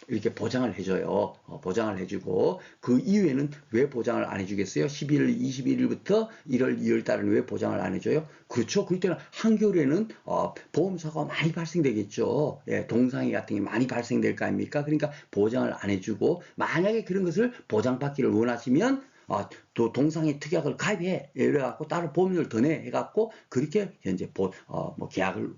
이렇게 보장을 해줘요. 보장을 해주고 그 이후에는 왜 보장을 안 해주겠어요? 12월 21일부터 1월 2월 달은 왜 보장을 안 해줘요? 그렇죠. 그때는 한겨울에는 보험사고가 많이 발생되겠죠. 동상해 같은 게 많이 발생될 거 아닙니까? 그러니까 보장을 안 해주고 만약에 그런 것을 보장받기를 원하시면 또 동상의 특약을 가입해 이래갖고 따로 보험료를 더 내 해갖고 그렇게 현재 뭐 계약을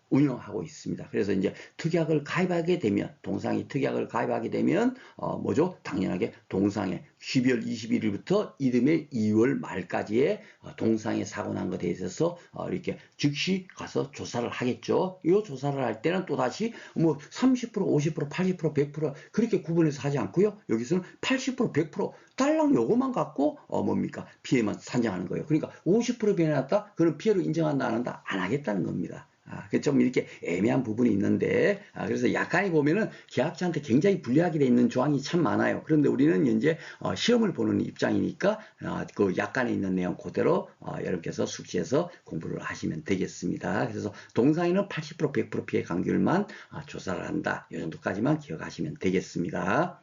운영하고 있습니다. 그래서 이제 특약을 가입하게 되면 동상의 특약을 가입하게 되면 뭐죠? 당연하게 동상의 12월 21일부터 이듬해 2월 말까지의 동상의 사고 난 것에 있어서 이렇게 즉시 가서 조사를 하겠죠. 이 조사를 할 때는 또 다시 뭐 30%, 50%, 80%, 100% 그렇게 구분해서 하지 않고요. 여기서는 80%, 100% 딸랑 요거만 갖고 뭡니까? 피해만 산정하는 거예요. 그러니까 50% 피해 났다? 그럼 피해로 인정한다 안 한다? 안 하겠다는 겁니다. 좀 이렇게 애매한 부분이 있는데, 그래서 약관에 보면은 계약자한테 굉장히 불리하게 돼 있는 조항이 참 많아요. 그런데 우리는 현재 시험을 보는 입장이니까 그 약관에 있는 내용 그대로 여러분께서 숙지해서 공부를 하시면 되겠습니다. 그래서 동상에는 80%, 100% 피해 간결만 조사를 한다. 이 정도까지만 기억하시면 되겠습니다.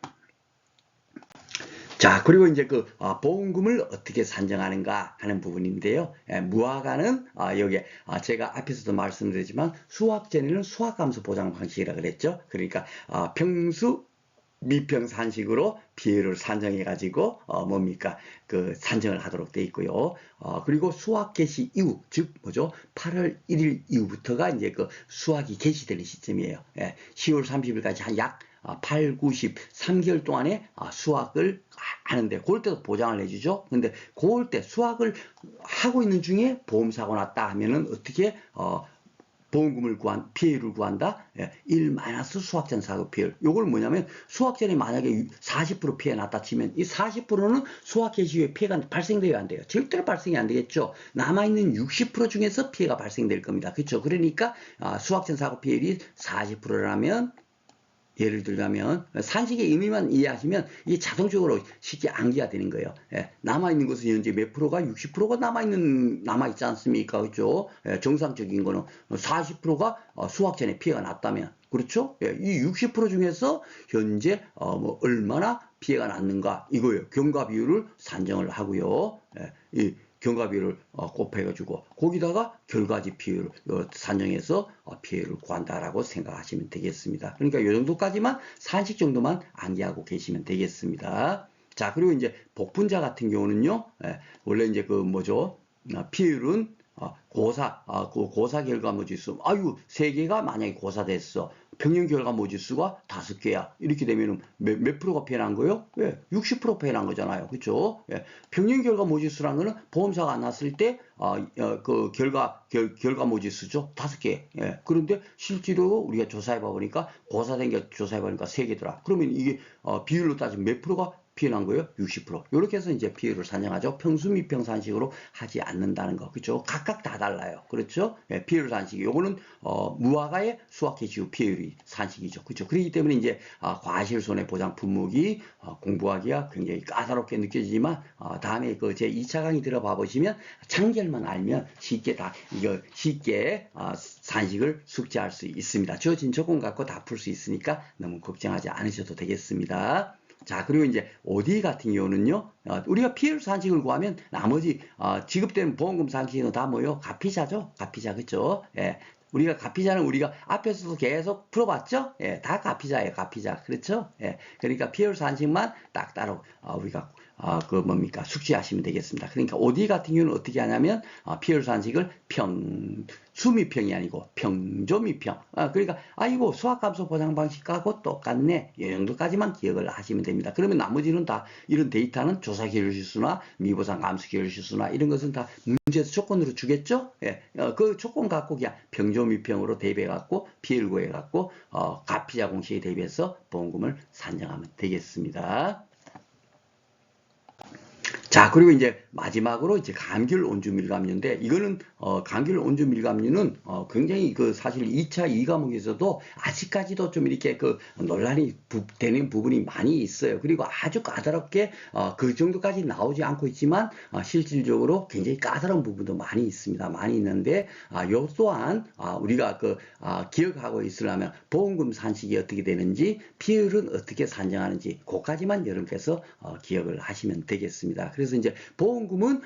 자, 그리고 이제 그 보험금을 어떻게 산정하는가 하는 부분인데요. 무화과는 여기 제가 앞에서도 말씀드렸지만 수확전에는 수확감소 보장 방식이라 그랬죠. 그러니까 평수 미평산식으로 비율을 산정해 가지고 뭡니까 그 산정을 하도록 돼 있고요. 그리고 수확 개시 이후 즉 뭐죠 8월 1일 이후부터가 이제 그 수확이 개시되는 시점이에요. 10월 30일까지 한 약 8, 90, 3개월 동안에 수확을 하는데 그럴 때도 보장을 해주죠. 근데 그럴 때 수확을 하고 있는 중에 보험사고 났다 하면은 어떻게 보험금을 피해율을 구한다? 1 수확전 사고 피해율. 요걸 뭐냐면 수확전에 만약에 40% 피해 났다 치면 이 40%는 수확 개시 후에 피해가 발생되어야 안 돼요. 절대로 발생이 안 되겠죠. 남아있는 60% 중에서 피해가 발생될 겁니다. 그렇죠? 그러니까 수확전 사고 피해율이 40%라면 예를 들자면 산식의 의미만 이해하시면 이게 자동적으로 쉽게 암기가 되는 거예요. 남아있는 것은 현재 몇 프로가 60%가 남아있지 않습니까? 그렇죠? 정상적인 거는 40%가 수확 전에 피해가 났다면 그렇죠? 이 60% 중에서 현재 뭐 얼마나 피해가 났는가 이거예요. 경과 비율을 산정을 하고요. 이 경과비율을 곱해가지고 거기다가 결과지 피해를 산정해서 피해를 구한다라고 생각하시면 되겠습니다. 그러니까 이 정도까지만 산식 정도만 암기하고 계시면 되겠습니다. 자, 그리고 이제 복분자 같은 경우는요, 원래 이제 그 뭐죠? 피해율은 그 고사 결과모지수, 아유, 3개가 만약에 고사됐어. 평균 결과모지수가 5개야. 이렇게 되면 몇 프로가 피해난 거예요? 60% 피해난 거잖아요. 그쵸? 평균 결과모지수라는 거는 보험사가 안 났을 때, 그 결과모지수죠. 5개. 그런데 실제로 우리가 조사해봐 보니까, 고사된 게 조사해봐 보니까 3개더라. 그러면 이게, 비율로 따지면 몇 프로가 피해난 거예요? 60%. 이렇게 해서 이제 피해를 산정하죠. 평수 미평산식으로 하지 않는다는 거. 그렇죠? 각각 다 달라요. 그렇죠? 피해율 산식이. 요거는 무화과의 수확 개시 후 피해율이 산식이죠. 그렇죠? 그렇기 때문에 이제 과실손해 보장 품목이 공부하기가 굉장히 까다롭게 느껴지지만 다음에 그 제 2차 강의 들어봐 보시면 참결만 알면 쉽게 산식을 숙지할 수 있습니다. 주어진 조건 갖고 다 풀 수 있으니까 너무 걱정하지 않으셔도 되겠습니다. 자, 그리고 이제 OD 같은 경우는요, 우리가 피해율 산식을 구하면 나머지 지급되는 보험금 산식은 다 뭐요? 가피자죠? 가피자, 그쵸? 우리가 가피자는 우리가 앞에서도 계속 풀어봤죠? 다 가피자예요, 가피자. 그렇죠? 그러니까 피해율 산식만 딱 따로 우리가 그 뭡니까? 숙지하시면 되겠습니다. 그러니까 OD 같은 경우는 어떻게 하냐면 피해율 산식을 수미평이 아니고 평조미평. 그러니까 이거 수학감소 보장 방식하고 똑같네. 이 정도까지만 기억을 하시면 됩니다. 그러면 나머지는 다 이런 데이터는 조사 기울 실수나 미보상 감수 기울 실수나 이런 것은 다 문제에서 조건으로 주겠죠? 그 조건 갖고 그냥 평조미평으로 대비해 갖고 피해율 구해 갖고 가피자 공식에 대비해서 보험금을 산정하면 되겠습니다. 자, 그리고 이제 마지막으로 이제 감귤 온주 밀감류인데 이거는 감귤 온주 밀감류는 굉장히 그 사실 2차 2과목에서도 아직까지도 좀 이렇게 그 논란이 되는 부분이 많이 있어요. 그리고 아주 까다롭게 그 정도까지 나오지 않고 있지만 실질적으로 굉장히 까다로운 부분도 많이 있습니다. 많이 있는데 요 또한 우리가 그 기억하고 있으려면 보험금 산식이 어떻게 되는지 피해율은 어떻게 산정하는지 그까지만 여러분께서 기억을 하시면 되겠습니다. 그래서 이제 보험금은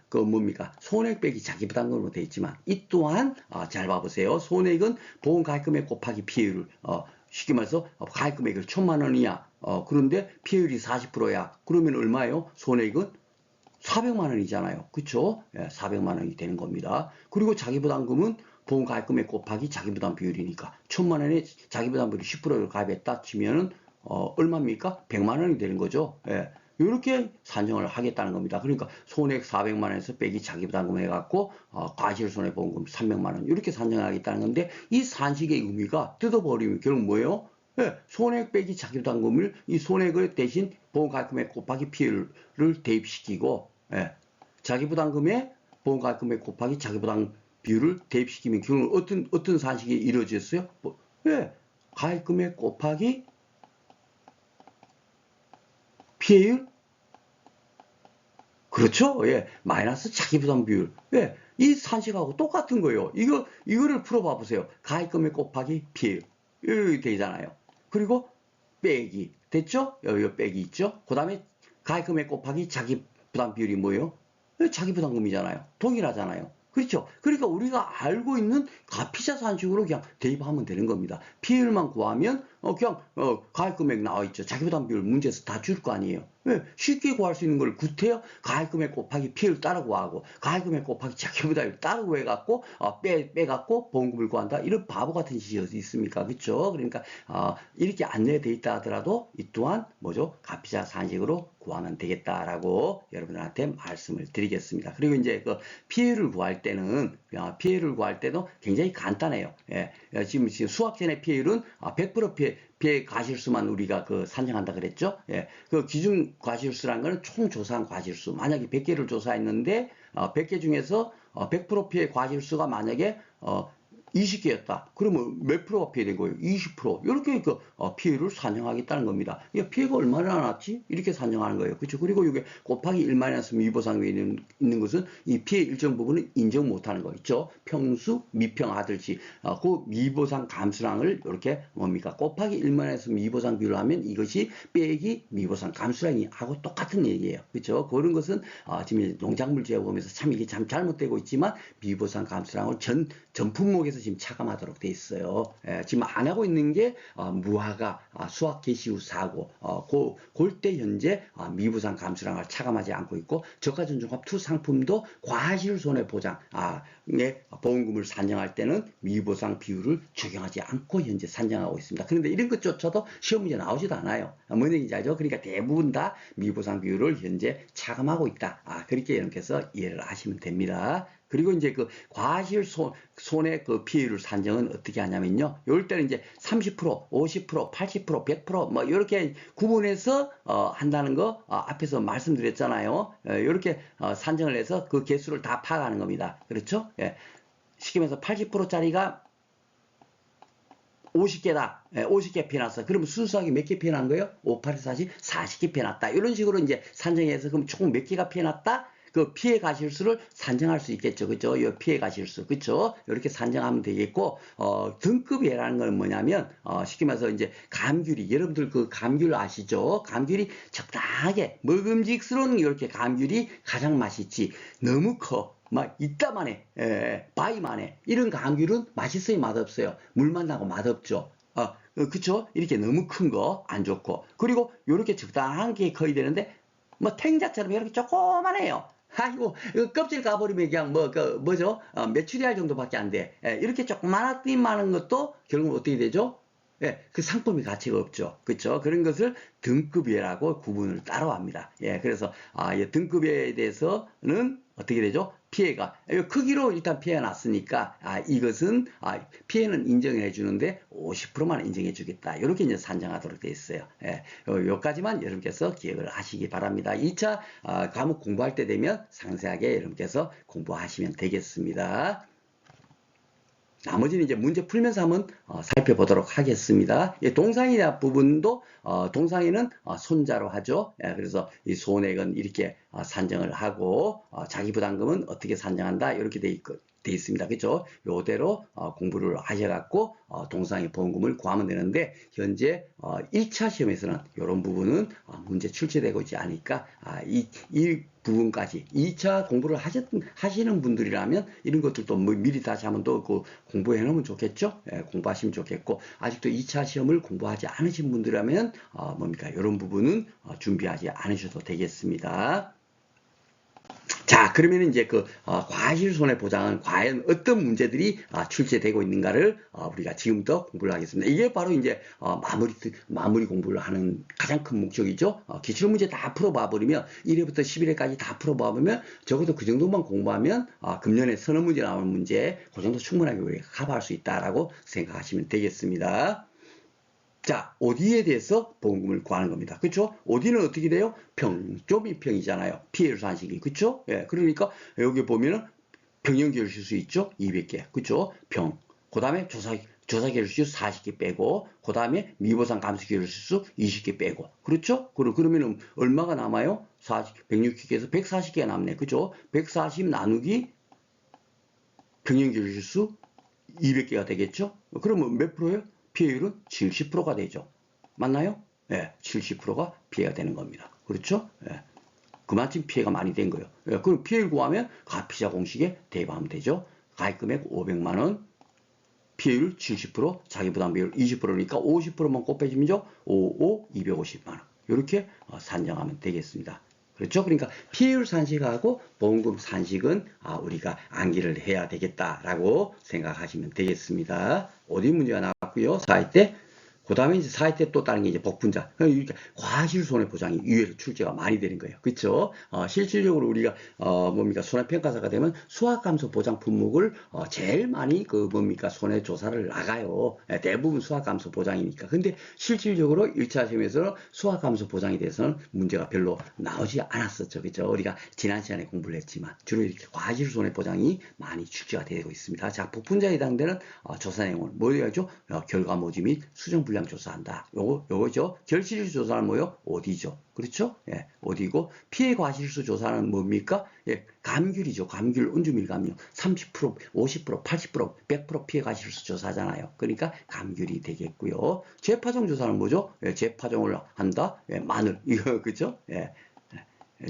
그 뭡니까 손해액 빼기 자기부담금으로 되어 있지만 이 또한 잘 봐보세요. 손해액은 보험가입금액 곱하기 피해율을 쉽게 말해서 가입금액을 1,000만 원이야. 그런데 피해율이 40%야. 그러면 얼마예요? 손해액은 400만 원이잖아요. 그쵸? 예, 400만 원이 되는 겁니다. 그리고 자기부담금은 보험 가입금액 곱하기 자기부담 비율이니까 1000만 원에 자기부담 비율 10%를 가입했다 치면은 얼마입니까? 100만 원이 되는 거죠. 예. 이렇게 산정을 하겠다는 겁니다. 그러니까 손해액 400만 원에서 빼기 자기부담금 해갖고 과실손해보험금 300만 원 이렇게 산정하겠다는 건데 이 산식의 의미가 뜯어버리면 결국 뭐예요? 예, 손해액 빼기 자기부담금을 이 손해액을 대신 보험가입금액 곱하기 비율을 대입시키고 예, 자기부담금에 보험가입금액 곱하기 자기부담 비율을 대입시키면 결국 어떤 산식이 이루어졌어요? 예, 가입금액 곱하기 피해율? 그렇죠? 예, 마이너스 자기부담 비율. 예, 이 산식하고 똑같은 거예요. 이거를 풀어봐 보세요. 가입금액 곱하기 피해율. 이렇게 되잖아요. 그리고 빼기. 됐죠? 여기 빼기 있죠? 그 다음에 가입금액 곱하기 자기부담 비율이 뭐예요? 자기부담금이잖아요. 동일하잖아요. 그렇죠? 그러니까 우리가 알고 있는 가피자 산식으로 그냥 대입하면 되는 겁니다. 피해율만 구하면 그냥 가입금액 나와 있죠. 자기부담 비율 문제에서 다 줄 거 아니에요. 왜? 쉽게 구할 수 있는 걸 구태여 가입금액 곱하기 피해율 따로 구하고 가입금액 곱하기 자기부담비율 따로 구해갖고 빼갖고 보험금을 구한다. 이런 바보 같은 짓이 어디 있습니까? 그렇죠? 그러니까 이렇게 안내되어 있다 하더라도 이 또한 뭐죠? 가피자 산식으로 구하면 되겠다라고 여러분들한테 말씀을 드리겠습니다. 그리고 이제 그 피해율을 구할 때는 피해율을 구할 때도 굉장히 간단해요. 예, 지금 수학전의 피해율은 100% 피해 과실수만 우리가 그 산정한다 그랬죠. 예, 그 기준 과실수라는 거는 총 조사한 과실수. 만약에 100개를 조사했는데 100개 중에서 100% 피해 과실수가 만약에 20개였다. 그러면 몇 프로가 피해된 거예요? 20%. 이렇게 그 피해를 산정하겠다는 겁니다. 피해가 얼마나 났지? 이렇게 산정하는 거예요. 그렇죠? 그리고 이게 곱하기 1마이너스 미보상에 있는 것은 이 피해 일정 부분을 인정 못하는 거 있죠? 평수, 미평 하듯이 그 미보상 감수량을 이렇게 뭡니까? 곱하기 1마이너스 미보상 비율을 하면 이것이 빼기 미보상 감수량하고 똑같은 얘기예요. 그렇죠? 그런 것은 지금 농작물 재보면서 참 이게 참 잘못되고 있지만 미보상 감수량을 전 품목에서 지금 차감하도록 돼 있어요. 지금 안 하고 있는 게 무화과 수학 개시 후 사고 그때 현재 미부상 감수량을 차감하지 않고 있고 저가전종합 투 상품도 과실손해보장 보험금을 산정할 때는 미보상 비율을 적용하지 않고 현재 산정하고 있습니다. 그런데 이런 것조차도 시험 문제 나오지도 않아요. 뭔 얘기인지 알죠? 그러니까 대부분 다 미보상 비율을 현재 차감하고 있다. 그렇게 여러분께서 이해를 하시면 됩니다. 그리고 이제 그 과실 손해 그 피해율 산정은 어떻게 하냐면요. 이럴 때는 이제 30%, 50%, 80%, 100%뭐 이렇게 구분해서 한다는 거 앞에서 말씀드렸잖아요. 이렇게 산정을 해서 그 개수를 다 파악하는 겁니다. 그렇죠? 예. 쉽게 말해서 80%짜리가 50개다. 50개 피해놨어. 그러면 순수하게 몇 개 피해난 거예요? 5, 8, 40, 40개 피해놨다. 이런 식으로 이제 산정해서 그럼 총 몇 개가 피해났다? 그 피해 가실수를 산정할 수 있겠죠. 그죠? 이 피해 가실수. 그죠? 이렇게 산정하면 되겠고, 등급이라는 건 뭐냐면, 쉽게 말해서 이제 감귤이, 여러분들 그 감귤 아시죠? 감귤이 적당하게 먹음직스러운 이렇게 감귤이 가장 맛있지. 너무 커. 막 이따만해, 바위만해. 이런 감귤은 맛있어요, 맛없어요? 물만 나고 맛없죠. 그쵸? 이렇게 너무 큰 거 안 좋고. 그리고 이렇게 적당한 게 커야 되는데, 뭐 탱자처럼 이렇게 조그만해요. 아이고, 이거 껍질 까버리면 그냥 뭐죠? 메추리알 정도밖에 안 돼. 이렇게 조그만한 것도 결국 어떻게 되죠? 그 상품이 가치가 없죠. 그렇죠? 그런 것을 등급이라고 구분을 따로 합니다. 그래서 이 등급에 대해서는 어떻게 되죠? 피해가 크기로 일단 피해가 났으니까 이것은 피해는 인정해 주는데 50%만 인정해 주겠다. 이렇게 이제 산정하도록 되어 있어요. 여기까지만 여러분께서 기억을 하시기 바랍니다. 2차 과목 공부할 때 되면 상세하게 여러분께서 공부하시면 되겠습니다. 나머지는 이제 문제 풀면서 한번 살펴보도록 하겠습니다. 동상이 부분도 동상이는 손자로 하죠. 그래서 이 손액은 이렇게 산정을 하고 자기부담금은 어떻게 산정한다 이렇게 돼 있습니다. 그죠? 요대로 공부를 하셔갖고 동상의 보험금을 구하면 되는데 현재 1차 시험에서는 이런 부분은 문제 출제되고 있지 않으니까 이 부분까지 2차 공부를 하시는 분들이라면 이런 것들도 뭐 미리 다시 한번 또 공부해 놓으면 좋겠죠? 공부하시면 좋겠고 아직도 2차 시험을 공부하지 않으신 분들이라면 뭡니까? 이런 부분은 준비하지 않으셔도 되겠습니다. 자, 그러면 이제 그 과실손해보장은 과연 어떤 문제들이 출제되고 있는가를 우리가 지금부터 공부를 하겠습니다. 이게 바로 이제 마무리 공부를 하는 가장 큰 목적이죠. 기출문제 다 풀어봐 버리면 1회부터 11회까지 다 풀어봐 보면 적어도 그 정도만 공부하면 금년에 서너 문제 나오는 문제 그 정도 충분하게 우리가 커버할 수 있다라고 생각하시면 되겠습니다. 자, OD에 대해서 보험금을 구하는 겁니다. 그렇죠? OD는 어떻게 돼요? 좀이평이잖아요. 피해율 산식이. 그렇죠? 예, 그러니까 여기 보면은 평형결실수 있죠? 200개. 그렇죠? 평. 그 다음에 조사결실수 40개 빼고, 그 다음에 미보상 감수결실수 20개 빼고. 그렇죠? 그러면은 얼마가 남아요? 160개에서 140개가 남네. 그죠? 140 나누기 평형결실수 200개가 되겠죠? 그러면 몇 프로예요? 피해율은 70%가 되죠. 맞나요? 예, 70%가 피해가 되는 겁니다. 그렇죠? 예, 그만큼 피해가 많이 된 거예요. 예, 그럼 피해를 구하면 가피자 공식에 대입하면 되죠. 가입금액 500만 원, 피해율 70%, 자기부담 비율 20%니까 50%만 곱해주면죠. 250만 원. 이렇게 산정하면 되겠습니다. 그렇죠? 그러니까 피해율 산식하고 보험금 산식은 우리가 암기를 해야 되겠다라고 생각하시면 되겠습니다. 어디 문제가 나왔고요. 4회 때. 그 다음에 이제 4회 때 또 다른 게 이제 복분자. 이렇게 과실손해보장이 유예로 출제가 많이 되는 거예요. 그렇죠? 실질적으로 우리가 뭡니까 손해평가사가 되면 수학감소 보장 품목을 제일 많이 손해조사를 나가요. 대부분 수학감소 보장이니까. 근데 실질적으로 1차 시험에서는 수학감소 보장에 대해서는 문제가 별로 나오지 않았었죠. 그렇죠? 우리가 지난 시간에 공부를 했지만 주로 이렇게 과실손해보장이 많이 출제가 되고 있습니다. 자, 복분자에 해당되는 조사 내용은 뭐야죠? 결과 모집 및 수정 분량 조사한다. 요거죠. 결실수 조사는 뭐요? OD죠. 그렇죠? 예, OD고 피해 과실수 조사는 뭡니까? 예, 감귤이죠. 감귤 운주밀감요. 30%, 50%, 80%, 100% 피해 과실수 조사잖아요. 그러니까 감귤이 되겠고요. 재파종 조사는 뭐죠? 예, 재파종을 한다. 예, 마늘 이거 그죠? 예.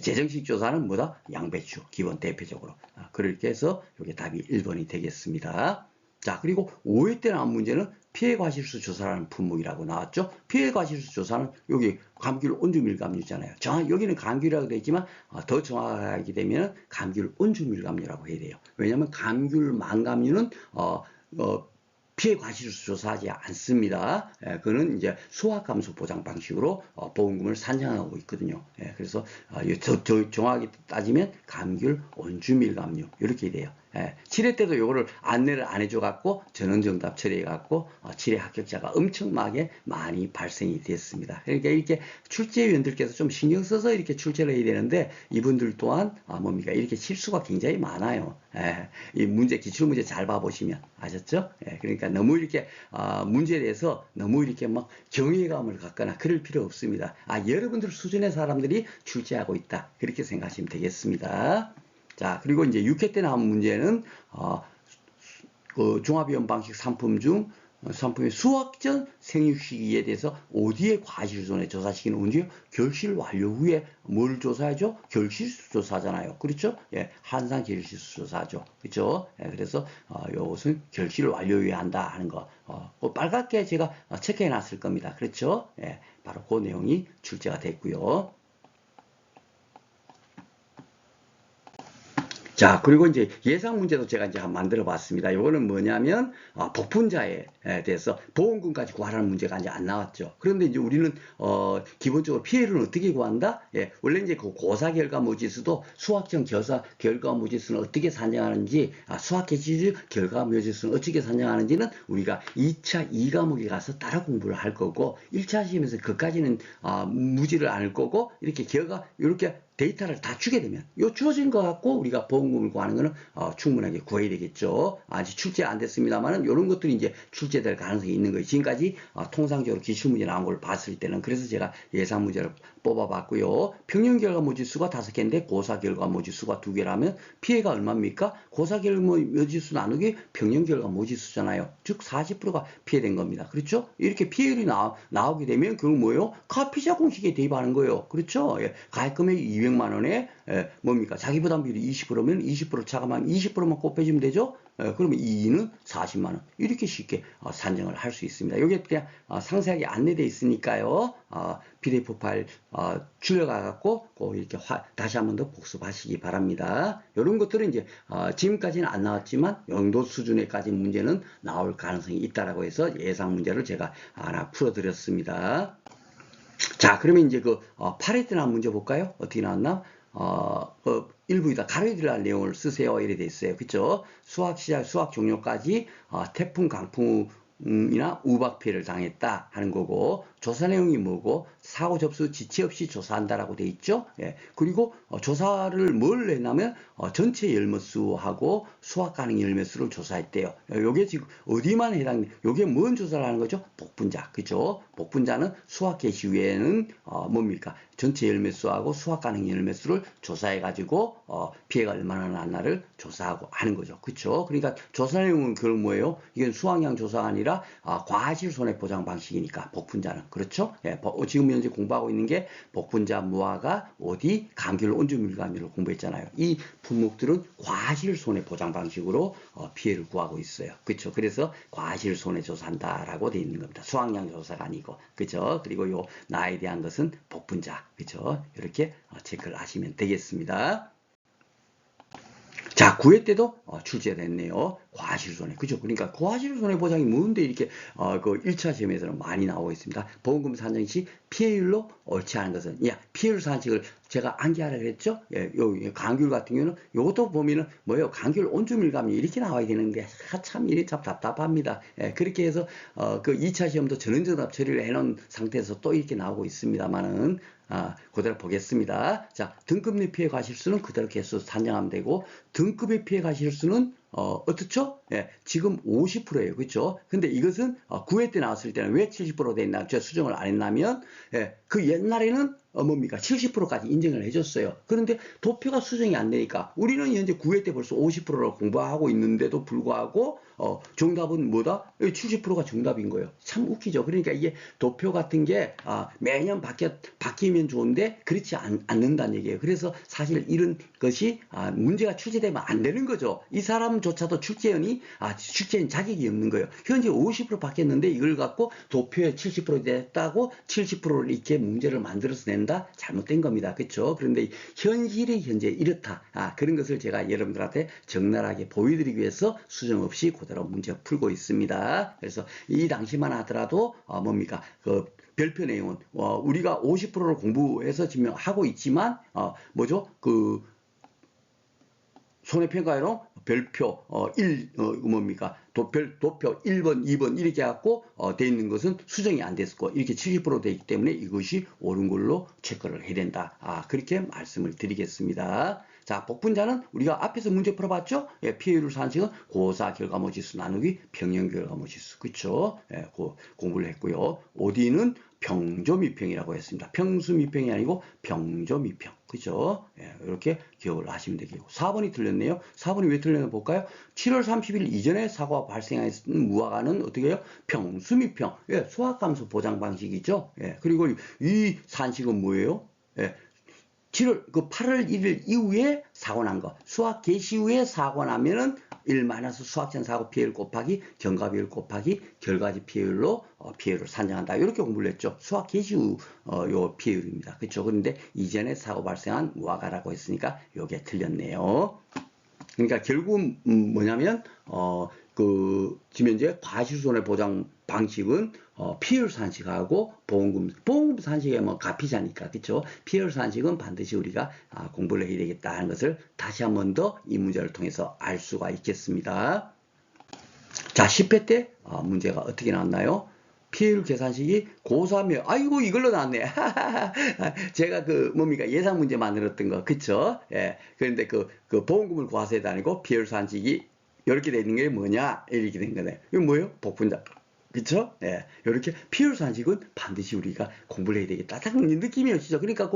재정식 조사는 뭐다? 양배추 기본 대표적으로. 그렇게 해서 이게 답이 1번이 되겠습니다. 자, 그리고 5회 때 나온 문제는 피해과실수 조사라는 품목이라고 나왔죠. 피해과실수 조사는 여기 감귤 온주밀감유잖아요. 여기는 감귤이라고 되어 있지만 더 정확하게 되면 감귤 온주밀감유라고 해야 돼요. 왜냐하면 감귤 망감유는 피해 과실수 조사하지 않습니다. 그거는 이제 수학감소 보장 방식으로 보험금을 산정하고 있거든요. 그래서 더 정확하게 따지면 감귤 온주밀감유 이렇게 돼요. 7회 때도 이거를 안내를 안 해줘갖고 전원정답 처리해갖고 7회 합격자가 엄청나게 많이 발생이 됐습니다. 그러니까 이렇게 출제위원들께서 좀 신경 써서 이렇게 출제를 해야 되는데 이분들 또한 뭡니까 이렇게 실수가 굉장히 많아요. 이 문제 기출문제 잘 봐보시면 아셨죠? 그러니까 너무 이렇게 문제에 대해서 너무 이렇게 막 정의감을 갖거나 그럴 필요 없습니다. 여러분들 수준의 사람들이 출제하고 있다 그렇게 생각하시면 되겠습니다. 자, 그리고 이제 6회 때 나온 문제는 그 종합위험 방식 상품 중 상품의 수학전 생육 시기에 대해서 어디에 과실손해 조사시키는 언제요? 결실 완료 후에 뭘 조사하죠? 결실수 조사잖아요. 그렇죠? 예, 한산 결실수 조사죠. 그렇죠? 그래서 이것은 결실 완료 후에 한다 하는 거. 빨갛게 제가 체크해 놨을 겁니다. 그렇죠? 예, 바로 그 내용이 출제가 됐고요. 자, 그리고 이제 예상 문제도 제가 이제 한번 만들어 봤습니다. 요거는 뭐냐면, 복분자에 대해서 보험금까지 구하라는 문제가 이제 안 나왔죠. 그런데 이제 우리는, 기본적으로 피해를 어떻게 구한다? 예, 원래 이제 그 고사 결과 모지수도 수학적 결과 모지수는 어떻게 산정하는지, 수학 계시주 결과 모지수는 어떻게 산정하는지는 우리가 2차 2과목에 가서 따라 공부를 할 거고, 1차 시험에서 그까지는, 무지를 않을 거고, 이렇게 이렇게 데이터를 다 주게 되면 요 주어진 거 갖고 우리가 보험금을 구하는 거는 충분하게 구해야 되겠죠. 아직 출제 안 됐습니다만은 이런 것들이 이제 출제될 가능성이 있는 거예요. 지금까지 통상적으로 기출문제 나온 걸 봤을 때는 그래서 제가 예상 문제를 뽑아봤고요. 평균 결과 모지수가 5개인데 고사 결과 모지수가 2개라면 피해가 얼마입니까? 고사 결과 모지수 나누기 평균 결과 모지수잖아요. 즉 40%가 피해된 겁니다. 그렇죠? 이렇게 피해율이 나오게 되면 그건 뭐예요? 카피자 공식에 대입하는 거예요. 그렇죠? 예, 가입금액이 200만 원에 뭡니까? 자기부담 비율이 20%면 20% 차감하면 20%만 곱해주면 되죠? 그러면 2는 40만 원. 이렇게 쉽게 산정을 할 수 있습니다. 이게 그냥 상세하게 안내되어 있으니까요. PDF 파일 출력해 갖고 이렇게 다시 한번 더 복습하시기 바랍니다. 이런 것들은 이제 지금까지는 안 나왔지만 영도 수준에까지 문제는 나올 가능성이 있다라고 해서 예상 문제를 제가 하나 풀어드렸습니다. 자, 그러면 이제 그 8회 때 나온 문제 볼까요? 어떻게 나왔나? 일부에다 가로해드릴 내용을 쓰세요. 이래 돼 있어요. 그쵸? 수학 시작, 수학 종료까지 태풍, 강풍이나 우박 피해를 당했다 하는 거고, 조사 내용이 뭐고, 사고 접수 지체 없이 조사한다라고 돼 있죠. 예. 그리고 조사를 뭘 했냐면 전체 열매수하고 수확 가능 열매수를 조사했대요. 요게 지금 어디만 요게 뭔 조사를 하는 거죠? 복분자. 그죠? 복분자는 수확 개시 후에는 뭡니까? 전체 열매수하고 수확 가능 열매수를 조사해 가지고 피해가 얼마나 났나를 조사하고 하는 거죠. 그렇죠? 그러니까 조사 내용은 그런 뭐예요? 이건 수확량 조사가 아니라 과실 손해 보장 방식이니까 복분자는 그렇죠? 예, 지금 현재 공부하고 있는 게 복분자 무화과 어디 감귤 온주밀감유를 공부했잖아요. 이 품목들은 과실 손해 보장 방식으로 피해를 구하고 있어요. 그렇죠? 그래서 과실 손해 조사한다라고 되어 있는 겁니다. 수확량 조사가 아니고 그렇죠? 그리고 요 나에 대한 것은 복분자 그렇죠? 이렇게 체크를 하시면 되겠습니다. 자, 9회 때도 출제됐네요. 과실손해. 그죠? 그러니까 과실손해 보장이 뭔데 이렇게 그 1차 시험에서는 많이 나오고 있습니다. 보험금 산정 시 피해율로 옳지 않은 것은 피해율 산식을 제가 암기하라 그랬죠? 예, 요 강귤 같은 경우는 요것도 보면은 뭐예요? 강귤 온주밀감이 이렇게 나와야 되는데 참 이게 참 답답합니다. 예, 그렇게 해서 그 2차 시험도 전원정답 처리를 해놓은 상태에서 또 이렇게 나오고 있습니다만은 그대로 보겠습니다. 자, 등급 내 피해 과실수는 그대로 개수 산정하면 되고, 등급의 피해 과실수는 어떻죠? 예, 지금 50%예요. 그렇죠? 근데 이것은 9회 때 나왔을 때는 왜 70%돼 있나? 제가 수정을 안 했냐면, 예, 그 옛날에는 뭡니까? 70%까지 인정을 해줬어요. 그런데 도표가 수정이 안 되니까 우리는 현재 9회 때 벌써 50%를 공부하고 있는데도 불구하고 정답은 뭐다? 70%가 정답인 거예요. 참 웃기죠. 그러니까 이게 도표 같은 게 매년 바뀌면 좋은데 그렇지 않는다는 얘기예요. 그래서 사실 이런 것이 문제가 출제되면 안 되는 거죠. 이 사람조차도 출제원이 자격이 없는 거예요. 현재 50% 바뀌었는데 이걸 갖고 도표에 70% 됐다고 70%를 이렇게 문제를 만들어서 낸다? 잘못된 겁니다. 그렇죠? 그런데 현실이 현재 이렇다. 그런 것을 제가 여러분들한테 적나라하게 보여드리기 위해서 수정 없이 그대로 문제 풀고 있습니다. 그래서 이 당시만 하더라도 뭡니까? 그 별표 내용은 우리가 50%를 공부해서 지금 하고 있지만 뭐죠? 그 손해평가에는 별표 1 뭡니까? 도표 1번, 2번 이렇게 해갖고 돼 있는 것은 수정이 안 됐고 이렇게 70% 되기 때문에 이것이 옳은 걸로 체크를 해야 된다. 그렇게 말씀을 드리겠습니다. 자, 복분자는 우리가 앞에서 문제 풀어봤죠? 예, 피해율 산식은 고사 결과모지수 나누기 평형 결과모지수. 그쵸? 예, 공부를 했고요. OD는 평조미평이라고 했습니다. 평수미평이 아니고 평조미평. 그죠? 예, 이렇게 기억을 하시면 되겠고. 4번이 틀렸네요. 4번이 왜 틀렸나 볼까요? 7월 30일 이전에 사고가 발생했는 무화과는 어떻게 해요? 평수미평. 예, 수학감소 보장 방식이죠. 예, 그리고 이 산식은 뭐예요? 예, 8월 1일 이후에 사고 난 거. 수학 개시 후에 사고 나면은 1 수학전 사고 피해율 곱하기 경과비율 곱하기 결과지 피해율로 피해율을 산정한다. 이렇게 공부를 했죠. 수학 개시 후 요 피해율입니다. 그렇죠? 그런데 이전에 사고 발생한 무화과라고 했으니까 요게 틀렸네요. 그러니까 결국 뭐냐면 지금 현재 과실손해보장 방식은 피해율 산식하고 보험금 산식에 뭐 가피자니까 그렇죠? 피해율 산식은 반드시 우리가 공부를 해야 되겠다 하는 것을 다시 한 번 더 이 문제를 통해서 알 수가 있겠습니다. 자, 10회 때 문제가 어떻게 나왔나요? 피해율 계산식이 고3이에요. 아이고, 이걸로 나왔네. 제가 뭡니까? 예상 문제 만들었던 거. 그쵸? 예. 그런데 보험금을 구하세요 아니고 피해율 산식이 이렇게 되는 게 뭐냐? 이렇게 된 거네. 이거 뭐예요? 복분자. 그쵸? 예. 이렇게 피해율 산식은 반드시 우리가 공부를 해야 되겠다. 딱 느낌이 오시죠? 그러니까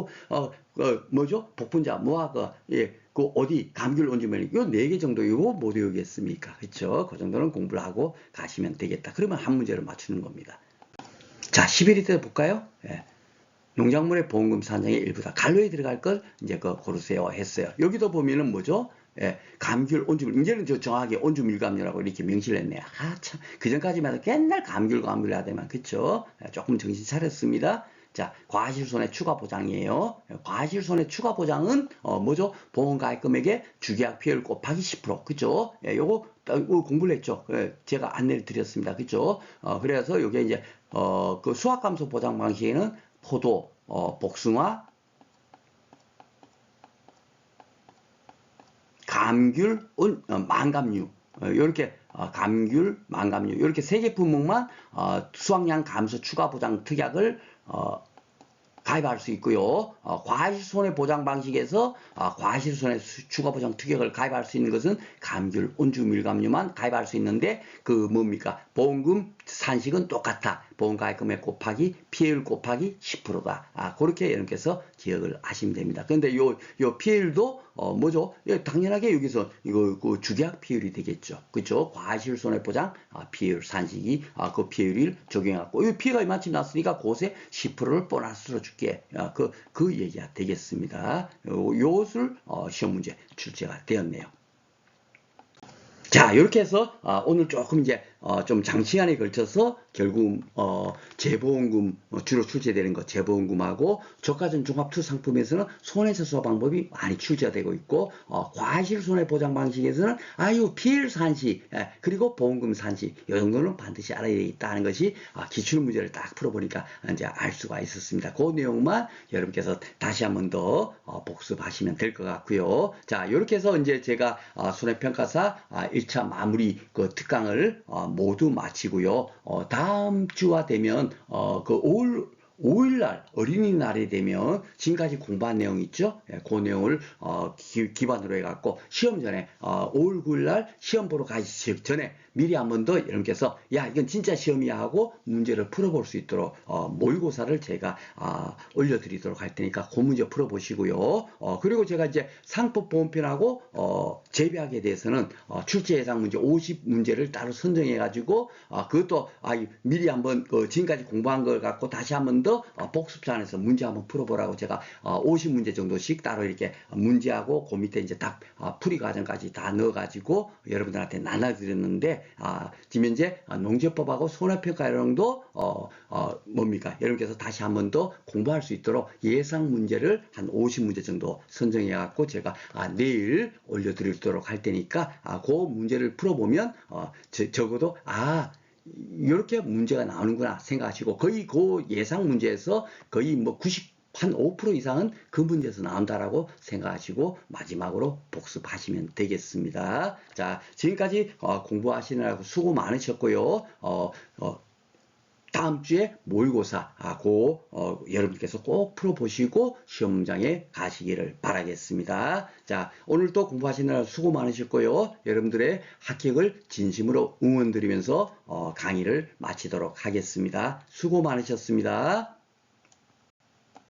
뭐죠? 복분자, 무화과, 예. 어디 감귤 온주멜 요 4개 정도 이거 못 외우겠습니까? 그쵸? 그 정도는 공부를 하고 가시면 되겠다. 그러면 한 문제를 맞추는 겁니다. 자, 11위 때 볼까요? 예. 농작물의 보험금 산정의 일부다. 갈로에 들어갈 걸 이제 고르세요 했어요. 여기도 보면은 뭐죠? 예, 감귤, 온주밀. 이제는 저 정확하게 온주밀감류라고 이렇게 명시를 했네요. 아, 참. 그전까지만 해도 맨날 감귤 하더만. 그쵸? 예, 조금 정신 차렸습니다. 자, 과실손해 추가 보장이에요. 예, 과실손해 추가 보장은, 뭐죠? 보험가입금액의 주계약 피해율 곱하기 10%. 그쵸? 예, 요거, 공부를 했죠. 예, 제가 안내를 드렸습니다. 그쵸? 그래서 요게 이제, 그 수학감소 보장 방식에는 포도, 복숭아, 감귤, 망감류 이렇게 감귤, 망감류 이렇게 세 개 품목만 수확량 감소 추가 보장 특약을 가입할 수 있고요. 과실손해 보장 방식에서 과실손해 추가 보장 특약을 가입할 수 있는 것은 감귤, 온주, 밀감류만 가입할 수 있는데 그 뭡니까? 보험금 산식은 똑같아. 보험가입금액 곱하기 피해율 곱하기 10%다. 그렇게 여러분께서 기억을 하시면 됩니다. 그런데 요 피해율도 뭐죠? 당연하게 여기서 이거 그 주계약 피해율이 되겠죠. 그렇죠? 과실손해보장 피해율 산식이 그 피해율을 적용하고 이 피해가 이만큼 났으니까 그것에 10%를 보너스로 줄게. 그 얘기가 되겠습니다. 요것을 시험 문제 출제가 되었네요. 자, 이렇게 해서 오늘 조금 이제 좀 장시간에 걸쳐서 결국 재보험금 주로 출제되는 것 재보험금하고 저가전 종합투 상품에서는 손해배상 방법이 많이 출제가 되고 있고 과실 손해 보장 방식에서는 피해율 산시 그리고 보험금 산시 이 정도는 반드시 알아야 되겠다는 것이 기출 문제를 딱 풀어보니까 이제 알 수가 있었습니다. 그 내용만 여러분께서 다시 한번 더 복습하시면 될 것 같고요. 자, 이렇게 해서 이제 제가 손해평가사 1차 마무리 그 특강을 모두 마치고요. 다음 주가 되면 그 5일날 어린이날이 되면 지금까지 공부한 내용 있죠? 그 내용을 기반으로 해갖고 시험 전에 5월 9일날 시험 보러 가기 전에 미리 한 번 더 여러분께서 야 이건 진짜 시험이야 하고 문제를 풀어볼 수 있도록 모의고사를 제가 올려드리도록 할 테니까 그 문제 풀어보시고요. 그리고 제가 이제 상법보험편하고 재배학에 대해서는 출제 예상 문제 50문제를 따로 선정해가지고 그것도 미리 한번 지금까지 공부한 걸 갖고 다시 한번 더 복습단에서 문제 한번 풀어보라고 제가 50문제 정도씩 따로 이렇게 문제하고 그 밑에 이제 답 풀이 과정까지 다 넣어가지고 여러분들한테 나눠드렸는데 지금 현재 농지법하고 손해평가 이런도 뭡니까 여러분께서 다시 한번 더 공부할 수 있도록 예상 문제를 한 50문제 정도 선정해 갖고 제가 내일 올려드리도록 할 테니까 그 문제를 풀어보면 적어도 이렇게 문제가 나오는구나 생각하시고 거의 그 예상 문제에서 거의 뭐 5% 이상은 그 문제에서 나온다라고 생각하시고 마지막으로 복습하시면 되겠습니다. 자, 지금까지 공부하시느라고 수고 많으셨고요. 다음 주에 모의고사 여러분께서 꼭 풀어보시고 시험장에 가시기를 바라겠습니다. 자, 오늘도 공부하시느라 수고 많으셨고요. 여러분들의 합격을 진심으로 응원드리면서 강의를 마치도록 하겠습니다. 수고 많으셨습니다.